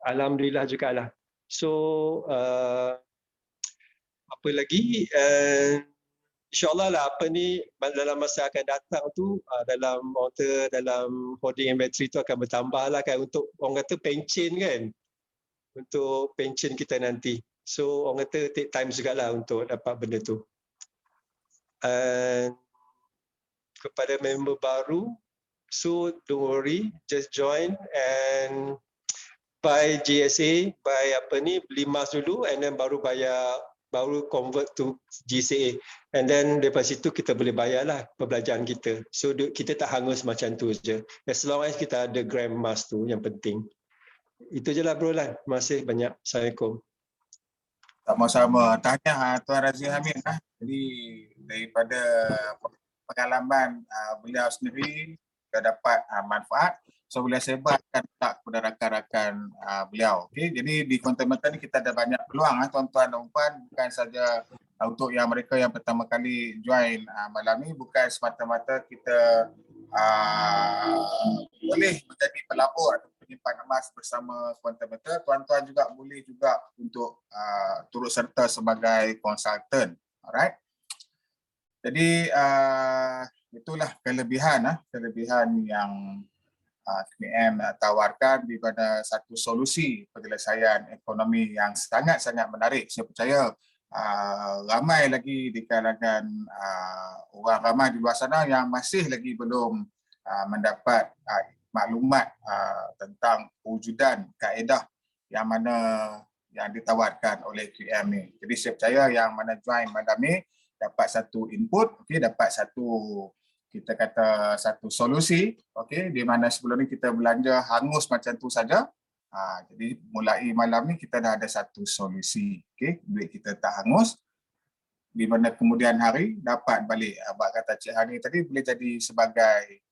Alhamdulillah jugalah. So apa lagi, InsyaAllah lah dalam masa akan datang tu dalam holding inventory tu akan bertambah lah kan, untuk orang kata pension kan, untuk pension kita nanti. So orang kata take time jugalah untuk dapat benda tu. And kepada member baru, so don't worry, just join and buy GSA, beli emas dulu, and then baru convert to GCA. And then daripada situ kita boleh bayar lah pembelajaran kita. So kita tak hangus macam tu je. As long as kita ada gram emas tu yang penting. Itu je lah Bro Lan. Terima kasih banyak. Assalamualaikum. Sama-sama. Tahniah Tuan Razif Hamid. Jadi daripada pengalaman beliau sendiri kita dapat manfaat. So boleh sebarkan tak kepada rakan-rakan beliau. Okay? Jadi di Quantum Mentor ni kita ada banyak peluang tuan-tuan dan puan, bukan saja untuk yang mereka yang pertama kali join malam ni, bukan semata-mata kita boleh menjadi pelabur atau penyimpan emas bersama Quantum Mentor. Tuan-tuan juga boleh juga untuk turut serta sebagai konsultan. Alright. Jadi itulah kelebihan yang KM tawarkan di mana satu solusi penyelesaian ekonomi yang sangat-sangat menarik. Saya percaya ramai lagi di kalangan orang ramai di luar sana yang masih lagi belum mendapat maklumat tentang wujudkan kaedah yang mana yang ditawarkan oleh QM ni. Jadi saya percaya yang mana join malam ni dapat satu input, dapat satu solusi, di mana sebelum ni kita belanja hangus macam tu saja. Jadi mulai malam ni kita dah ada satu solusi, duit kita tak hangus, di mana kemudian hari dapat balik. Abang kata Cik Hani tadi boleh jadi sebagai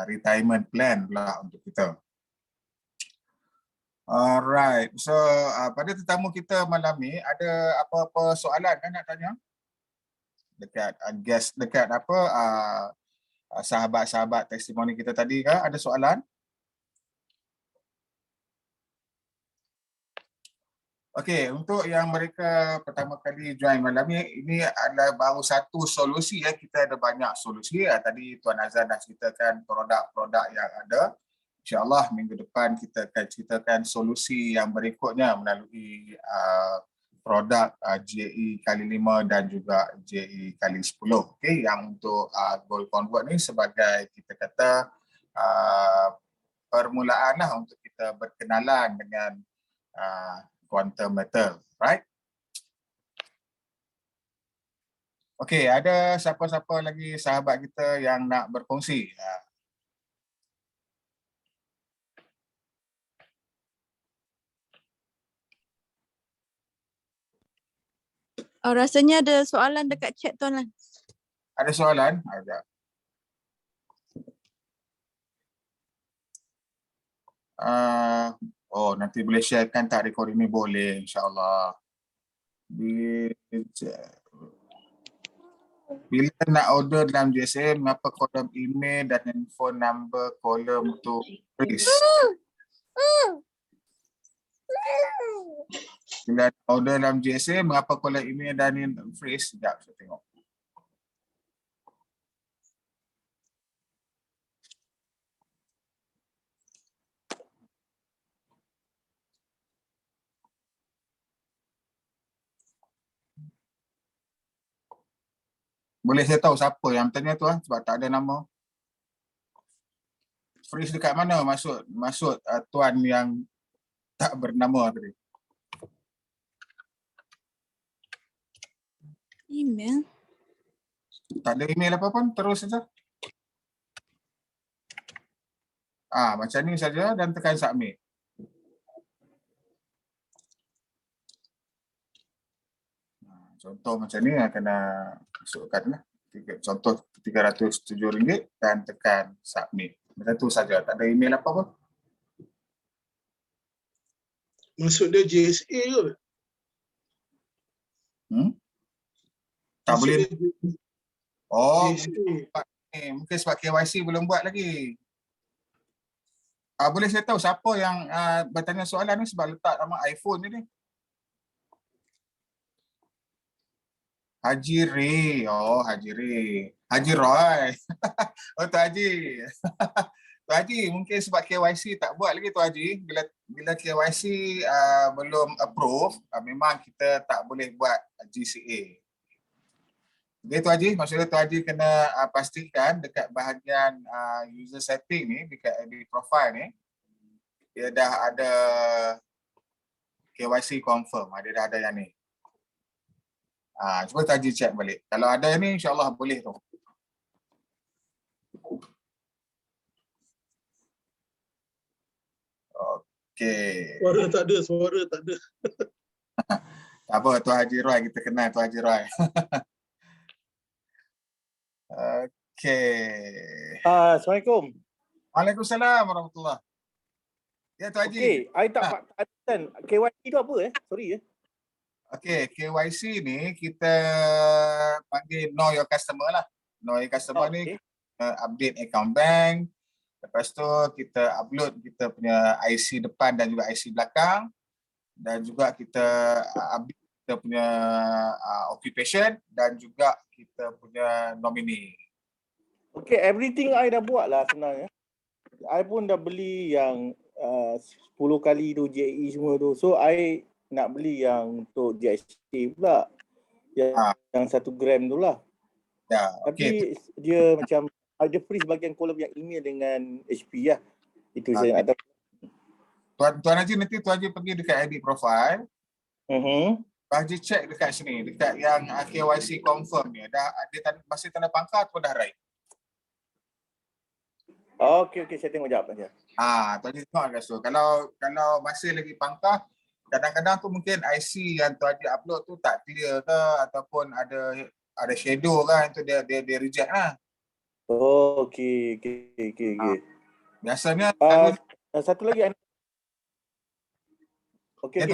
retirement plan pula untuk kita. Alright, so pada tetamu kita malam ni ada apa-apa soalan kan nak tanya? Dekat sahabat-sahabat testimoni kita tadi ke? Ada soalan? Okey, untuk yang mereka pertama kali join malam ini adalah baru satu solusi. Kita ada banyak solusi. Tadi Tuan Azan dah ceritakan produk-produk yang ada. InsyaAllah minggu depan kita akan ceritakan solusi yang berikutnya melalui produk JE kali 5 dan juga JE kali 10. Okey, yang untuk gold convert ni sebagai kita kata permulaan lah untuk kita berkenalan dengan quantum metal, right? Okey, ada siapa-siapa lagi sahabat kita yang nak berkongsi? Rasanya ada soalan dekat chat Tuan Lan. Ada soalan? Ada. Nanti boleh sharekan tak recording ni? Boleh, insyaAllah. Bila nak order dalam GSM, mengapa kolom email dan handphone number kolom tu freeze? Bila nak order dalam GSM, mengapa kolom email dan freeze? Sekejap, saya tengok. Boleh saya tahu siapa yang tanya tu sebab tak ada nama. Freeze dekat mana maksud tuan yang tak bernama tadi? Email. Tak ada email apa pun, terus saja. Macam ni saja dan tekan submit. Contoh macam ni kena masukkan lah. Contoh RM307 dan tekan submit. Macam tu saja, tak ada email apa pun. Maksud dia JSA ke? Tak Maksud boleh. dia JSA. Mungkin sebab KYC belum buat lagi. Boleh saya tahu siapa yang bertanya soalan ni sebab letak nama iPhone je ni? Haji Ray. Haji Ray. Haji Roy. Tuan Haji. Tuan Haji, mungkin sebab KYC tak buat lagi Tuan Haji. Bila KYC belum approve, memang kita tak boleh buat GCA. Okay, Tuan Haji, maksudnya Tuan Haji kena pastikan dekat bahagian user setting ni, dekat edit profile ni, dia dah ada KYC confirm. Dia dah ada yang ni. Cuba Tuan Haji check balik. Kalau ada ni, insyaAllah boleh tu. Okey. Suara tak ada. Tak apa, Tuan Haji Roy, kita kenal Tuan Haji Roy. Okey. Assalamualaikum. Waalaikumsalam warahmatullahi. Ya Tuan Haji. Okey, I tak understand. KYC tu apa Sorry Okey, KYC ni kita panggil know your customer lah. Know your customer ni update account bank. Lepas tu kita upload kita punya IC depan dan juga IC belakang. Dan juga kita update kita punya occupation dan juga kita punya nominee. Okay, everything I dah buat lah sebenarnya. I pun dah beli yang 10 kali tu JE semua tu. So I nak beli yang untuk JSA pula. Yang 1 gram tu lah. Ya, tapi dia macam ada freeze bahagian kolom yang email dengan HP lah. Itu saya nak tahu. Tuan Haji, nanti Tuan Haji pergi dekat edit profile. Tuan Haji check dekat sini, dekat yang KYC confirm ni. Dia masih tanda pangkal atau dah right? Okey, saya tengok jap saja. Tuan Haji tengok kat situ. Kalau masih lagi pangkal, kadang-kadang tu mungkin IC yang Tuan Haji upload tu tak clear ke ataupun ada shadow kan, itu dia reject lah. Okey. Biasanya satu lagi. Okey,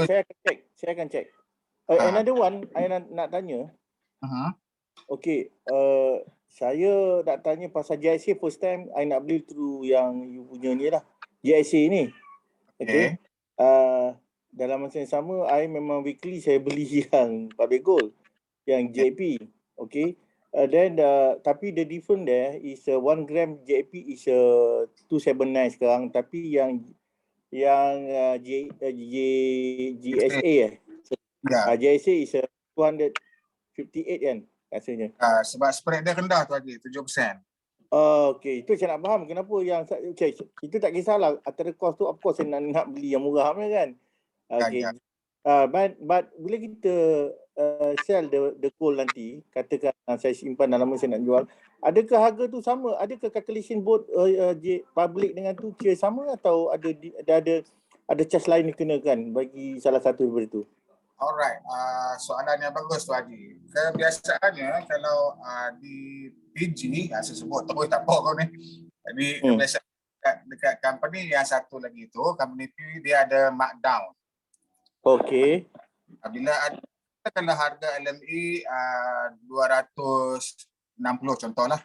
saya akan check. Another one I nak tanya. Okey, saya nak tanya pasal JSA first time I nak beli through yang you punya ni lah. JSA ni. Okey. Dalam masa yang sama I memang weekly saya beli yang public gold, yang JP. Okey. Then tapi the different there is 1 gram JP is 279 sekarang, tapi yang GSA Ya. JSA is 258 kan rasanya. Sebab spread dia rendah tu Haji, 7%. Okey, itu saya nak faham kenapa yang okay, itu tak kisahlah antara cost tu, of course saya nak beli yang murah kan. Okey. Ya. But bila kita sell the gold nanti, katakan saya simpan dah lama saya nak jual, adakah harga tu sama? Adakah calculation both public dengan tu kira sama atau ada charge lain dikenakan bagi salah satu daripada tu? Alright, soalan yang bagus tu Haji. Kebiasaannya kalau di PG, saya sebut terus tak apa kau ni. Jadi kebiasaan dekat company yang satu lagi tu, company P dia ada markdown. Okey. Bila ada kalau harga LME 260 contohlah.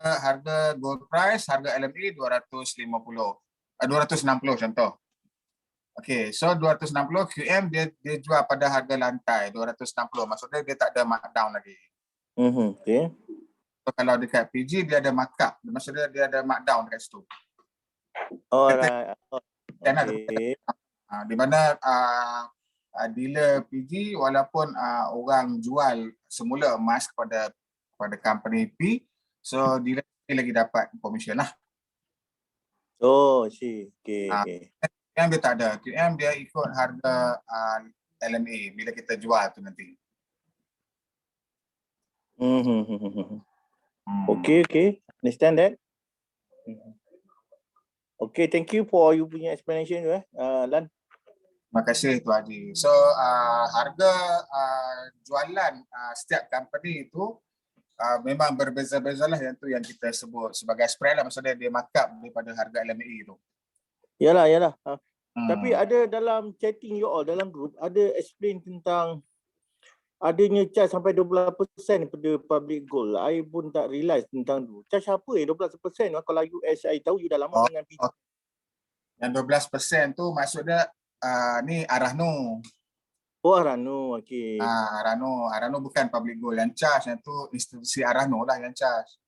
Harga gold price, harga LME 260 contoh. Okey, so 260 QM dia jual pada harga lantai 260. Maksudnya dia tak ada markdown lagi. Okey. So kalau dekat PG dia ada markup. Maksudnya dia ada markdown dekat situ. Alright. Okey. Di mana dealer PG walaupun orang jual semula emas kepada company P, so dealer lagi dapat commission lah. Oh, see. Okey. QM dia tak ada. QM dia ikut harga LME bila kita jual tu nanti. Okay. Understand that. Okay, thank you for you punya explanation tu Lan. Terima kasih Tu Haji. So harga jualan setiap company itu memang berbeza-beza lah, yang tu yang kita sebut sebagai spread lah, maksudnya dia markup daripada harga LME tu. Yalah. Tapi ada dalam chatting you all dalam group ada explain tentang adanya charge sampai 12% daripada public gold. I pun tak realize tentang tu. Charge apa 12%? Kalau US I tahu you dah lama dengan PG. Yang 12% tu maksudnya ni Arahno. Oh Arahno, okey. Arahno bukan public gold yang charge, yang tu institusi Arahno lah yang charge.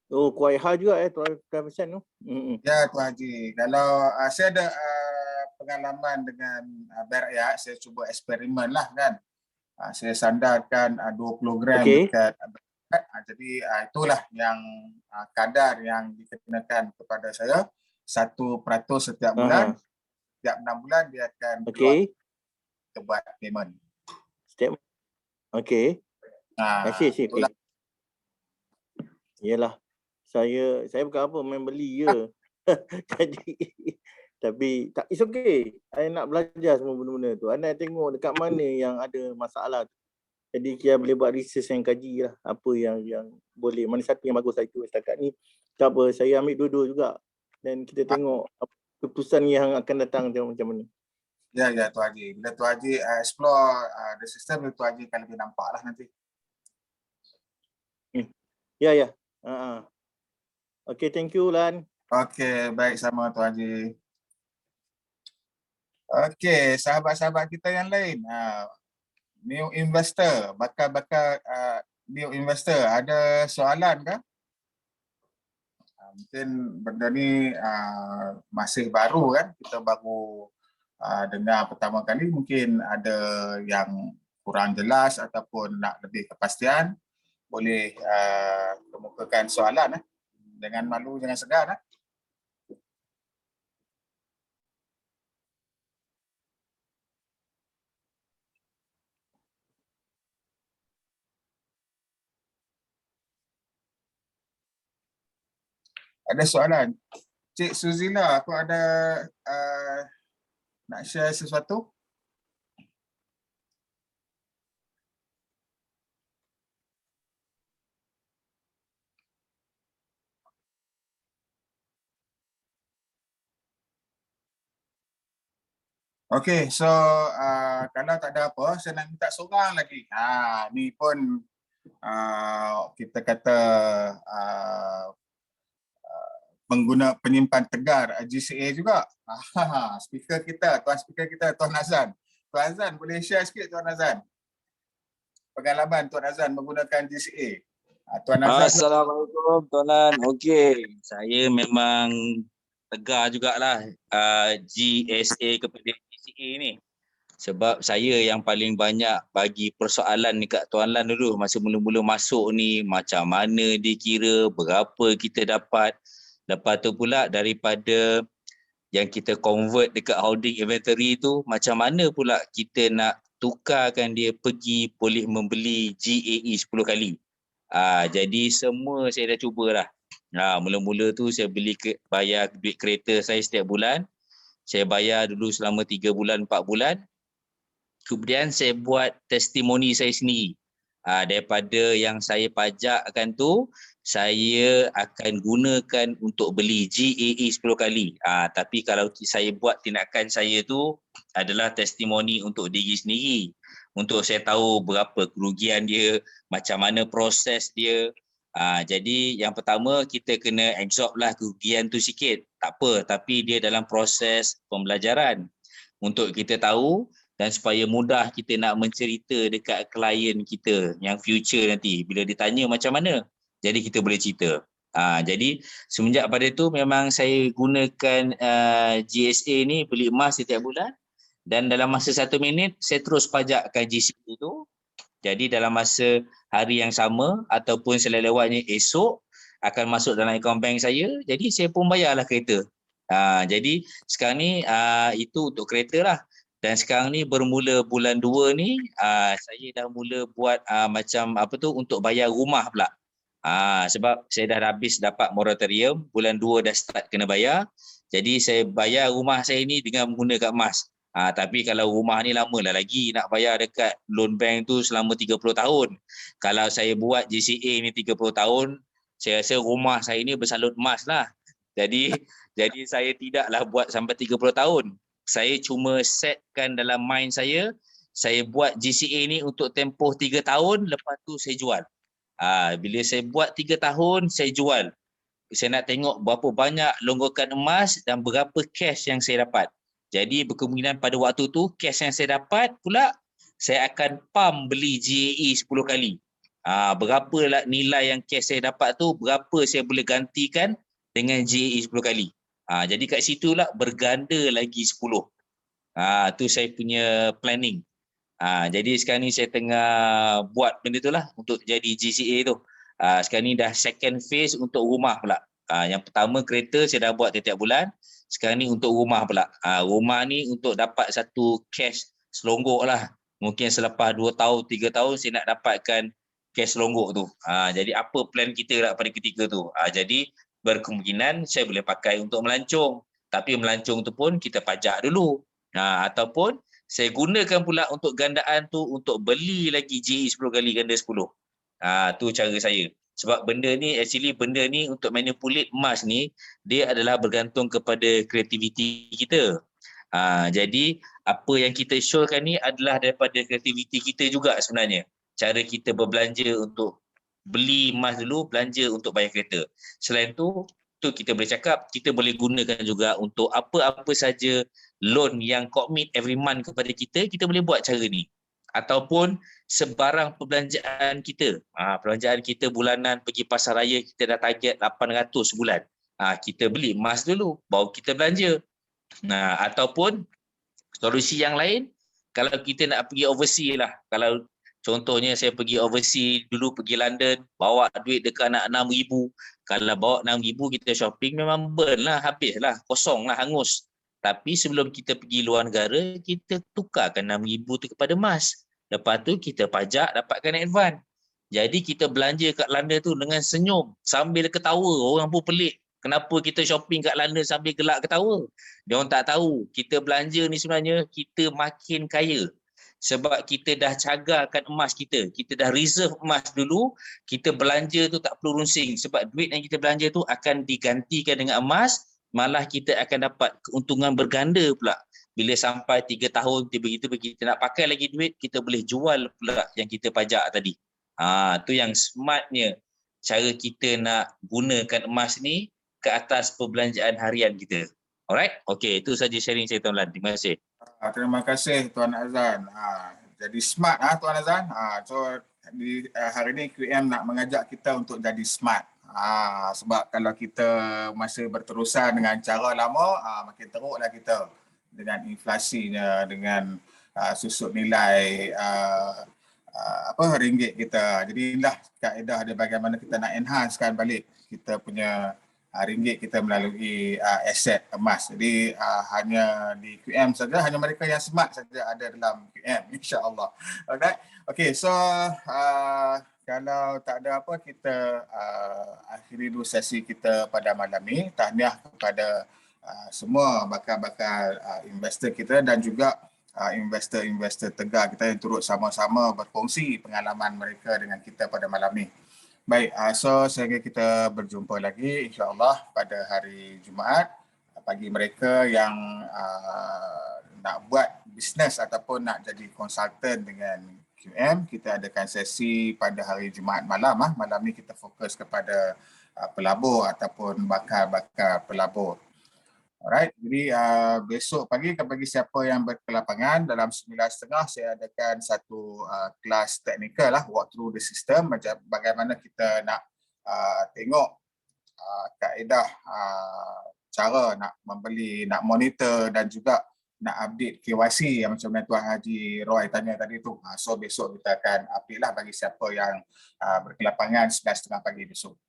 Oh, quite high juga 12% tu. Ya Tu Haji. Kalau saya ada pengalaman dengan Berakyat, saya cuba eksperimen lah kan. Saya sandarkan 20 gram dekat Berakyat. Jadi itulah yang kadar yang dikenakan kepada saya, 1% setiap bulan. Setiap 6 bulan dia akan keluar kita buat payment. Setiap. Okey. Asyik. Yalah. Saya bukan apa main beli je. Jadi tapi tak, it's okay. I nak belajar semua benda-benda tu. I nak tengok dekat mana yang ada masalah tu. Jadi kita boleh buat research yang kaji lah. Apa yang boleh, mana satu yang bagus itu. Setakat ni tak apa, saya ambil dua-dua juga. Dan kita tengok keputusan yang akan datang macam mana. Ya Tu Haji. Bila Tu Haji explore the system, Tu Haji akan lebih nampak lah nanti. Ya. Okay, thank you Lan. Okay, baik sama Tu Haji. Okay, sahabat-sahabat kita yang lain. New investor, bakal new investor, ada soalan ke? Mungkin benda ni masih baru kan, kita baru dengar pertama kali, mungkin ada yang kurang jelas ataupun nak lebih kepastian, boleh kemukakan soalan. Jangan malu, jangan segan. Ada soalan? Cik Suzila, aku ada nak share sesuatu? Okay, so kalau tak ada apa, saya nak minta seorang lagi. Ni pun kita kata pengguna penyimpan tegar GCA juga. Speaker kita, tuan speaker kita, Tuan Azan. Tuan Azan, boleh share sikit Tuan Azan? Pengalaman Tuan Azan menggunakan GCA. Tuan Azan. Assalamualaikum Tuan. Okey, saya memang tegar jugalah GSA kepada GCA ni. Sebab saya yang paling banyak bagi persoalan dekat Tuan Lan dulu. Masa mula-mula masuk ni, macam mana dikira, berapa kita dapat. Lepas tu pula daripada yang kita convert dekat holding inventory tu, macam mana pula kita nak tukarkan dia pergi boleh membeli GAE 10 kali. Jadi semua saya dah cubalah. Mula-mula tu saya bayar duit kereta saya setiap bulan. Saya bayar dulu selama 3 bulan, 4 bulan. Kemudian saya buat testimoni saya sendiri. Daripada yang saya pajakkan tu, saya akan gunakan untuk beli GAE 10 kali. Tapi kalau saya buat tindakan saya tu adalah testimoni untuk diri sendiri. Untuk saya tahu berapa kerugian dia, macam mana proses dia. Jadi yang pertama kita kena absorb lah kerugian tu sikit. Tak apa, tapi dia dalam proses pembelajaran. Untuk kita tahu dan supaya mudah kita nak mencerita dekat klien kita yang future nanti. Bila ditanya macam mana, jadi kita boleh cerita. Jadi semenjak pada tu memang saya gunakan GSA ni beli emas setiap bulan. Dan dalam masa 1 minit, saya terus pajakkan GSA tu. Jadi dalam masa hari yang sama ataupun selewatnya esok akan masuk dalam akaun bank saya. Jadi saya pun bayarlah kereta. Jadi sekarang ni itu untuk kereta lah. Dan sekarang ni bermula bulan 2 ni saya dah mula buat macam apa tu untuk bayar rumah pula. Sebab saya dah habis dapat moratorium, bulan 2 dah start kena bayar. Jadi saya bayar rumah saya ni dengan menggunakan emas. Tapi kalau rumah ni lama lah lagi nak bayar dekat loan bank tu selama 30 tahun. Kalau saya buat GCA ni 30 tahun, saya rasa rumah saya ni bersalut emas lah. Jadi saya tidaklah buat sampai 30 tahun. Saya cuma setkan dalam mind saya buat GCA ni untuk tempoh 3 tahun, lepas tu saya jual. Bila saya buat 3 tahun, saya jual. Saya nak tengok berapa banyak longgokan emas dan berapa cash yang saya dapat. Jadi berkemungkinan pada waktu tu, cash yang saya dapat pula, saya akan pump beli GAE 10 kali. Berapa nilai yang cash saya dapat tu, berapa saya boleh gantikan dengan GAE 10 kali. Jadi kat situ lah berganda lagi 10. Tu saya punya planning. Jadi sekarang ni saya tengah buat benda tu lah untuk jadi GCA tu. Sekarang ni dah second phase untuk rumah pula. Yang pertama kereta saya dah buat tiap-tiap bulan. Sekarang ni untuk rumah pula. Rumah ni untuk dapat satu cash selonggok lah. Mungkin selepas 2 tahun, 3 tahun saya nak dapatkan cash selonggok tu. Jadi apa plan kita lah pada ketika tu. Jadi berkemungkinan saya boleh pakai untuk melancong. Tapi melancong tu pun kita pajak dulu. Ataupun saya gunakan pula untuk gandaan tu untuk beli lagi GE 10 kali ganda 10. Tu cara saya. Sebab benda ni untuk manipulate emas ni, dia adalah bergantung kepada kreativiti kita. Jadi apa yang kita showkan ni adalah daripada kreativiti kita juga sebenarnya. Cara kita berbelanja untuk beli emas dulu, belanja untuk bayar kereta. Selain tu kita boleh cakap, kita boleh gunakan juga untuk apa-apa saja loan yang commit every month kepada kita, kita boleh buat cara ni. Ataupun sebarang perbelanjaan kita. Perbelanjaan kita bulanan pergi pasar raya, kita dah target 800 sebulan. Kita beli emas dulu, baru kita belanja. Ataupun solusi yang lain, kalau kita nak pergi overseas lah. Kalau contohnya saya pergi overseas dulu, pergi London, bawa duit dekat anak 6,000. Kalau bawa 6,000 kita shopping memang burn lah, habis lah, kosong lah, hangus. Tapi sebelum kita pergi luar negara, kita tukarkan 6,000 tu kepada emas. Lepas tu kita pajak, dapatkan advance. Jadi kita belanja kat London tu dengan senyum, sambil ketawa. Orang pun pelik. Kenapa kita shopping kat London sambil gelak ketawa? Dia orang tak tahu. Kita belanja ni sebenarnya kita makin kaya. Sebab kita dah cagarkan emas kita. Kita dah reserve emas dulu. Kita belanja tu tak perlu runsing. Sebab duit yang kita belanja tu akan digantikan dengan emas. Malah kita akan dapat keuntungan berganda pula. Bila sampai 3 tahun, tiba-tiba kita nak pakai lagi duit, kita boleh jual pula yang kita pajak tadi. Tu yang smartnya cara kita nak gunakan emas ni ke atas perbelanjaan harian kita. Alright? Okey, itu saja sharing saya Tuan Lan. Terima kasih. Terima kasih Tuan Azan. Jadi smart Tuan Azan. So hari ni QM nak mengajak kita untuk jadi smart. Sebab kalau kita masih berterusan dengan cara lama, makin teruklah kita dengan inflasinya, dengan susut nilai ringgit kita. Jadi inilah kaedah dia bagaimana kita nak enhancekan balik kita punya ringgit kita melalui aset emas. Jadi hanya di QM saja, hanya mereka yang smart saja ada dalam QM, insya-Allah. Alright. Okay, so kalau tak ada apa, kita akhiri dulu sesi kita pada malam ni. Tahniah kepada semua bakal-bakal investor kita dan juga investor-investor Tegar kita yang turut sama-sama berkongsi pengalaman mereka dengan kita pada malam ni. Baik, so sehingga kita berjumpa lagi insya-Allah pada hari Jumaat. Bagi mereka yang nak buat bisnes ataupun nak jadi konsultan dengan QM, kita adakan sesi pada hari Jumaat malam. Malam ni kita fokus kepada pelabur ataupun bakal-bakal pelabur. Alright, jadi besok pagi bagi siapa yang berkelapangan dalam 9.30 saya adakan satu kelas teknikal lah, walk through the system, macam bagaimana kita nak tengok kaedah cara nak membeli, nak monitor dan juga nak update KYC yang macam mana Tuan Haji Roy tanya tadi tu. So besok kita akan update lah bagi siapa yang berkelapangan 9.30 pagi besok.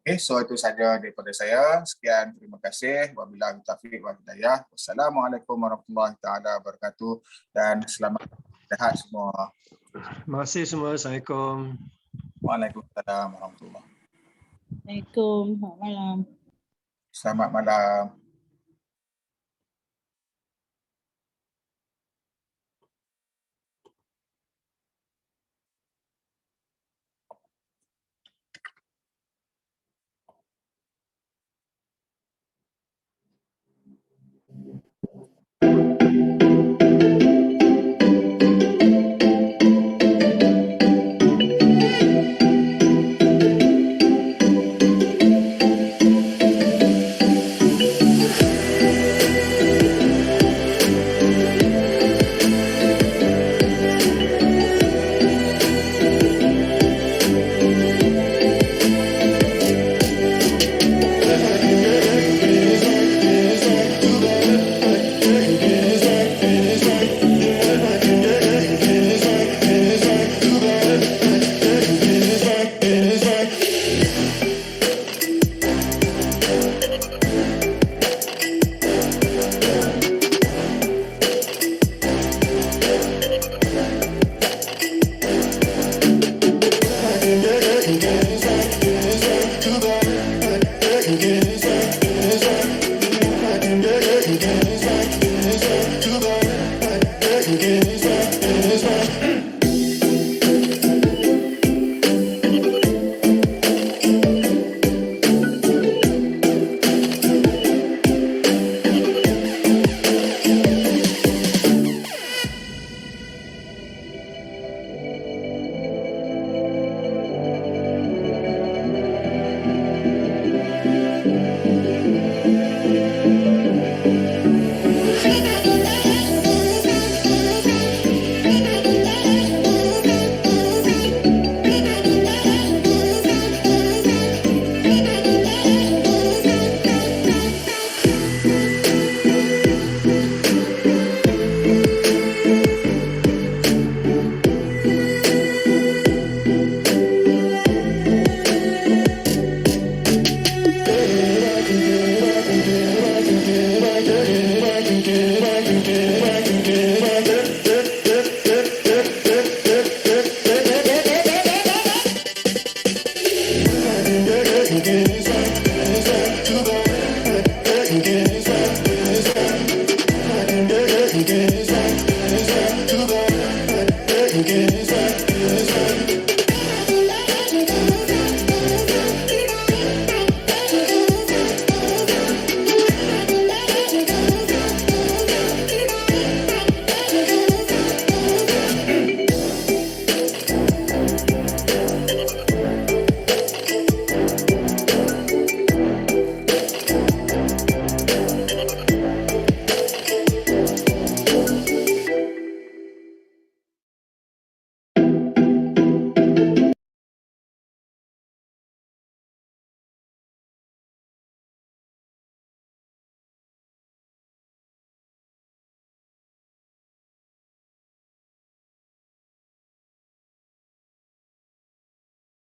Okay, so itu saja daripada saya. Sekian, terima kasih. Wabillahi taufiq wal hidayah. Wassalamualaikum warahmatullahi taala wabarakatuh dan selamat sehat semua. Terima kasih semua. Assalamualaikum. Waalaikumsalam warahmatullahi. Assalamualaikum. Selamat malam. Selamat malam. Again.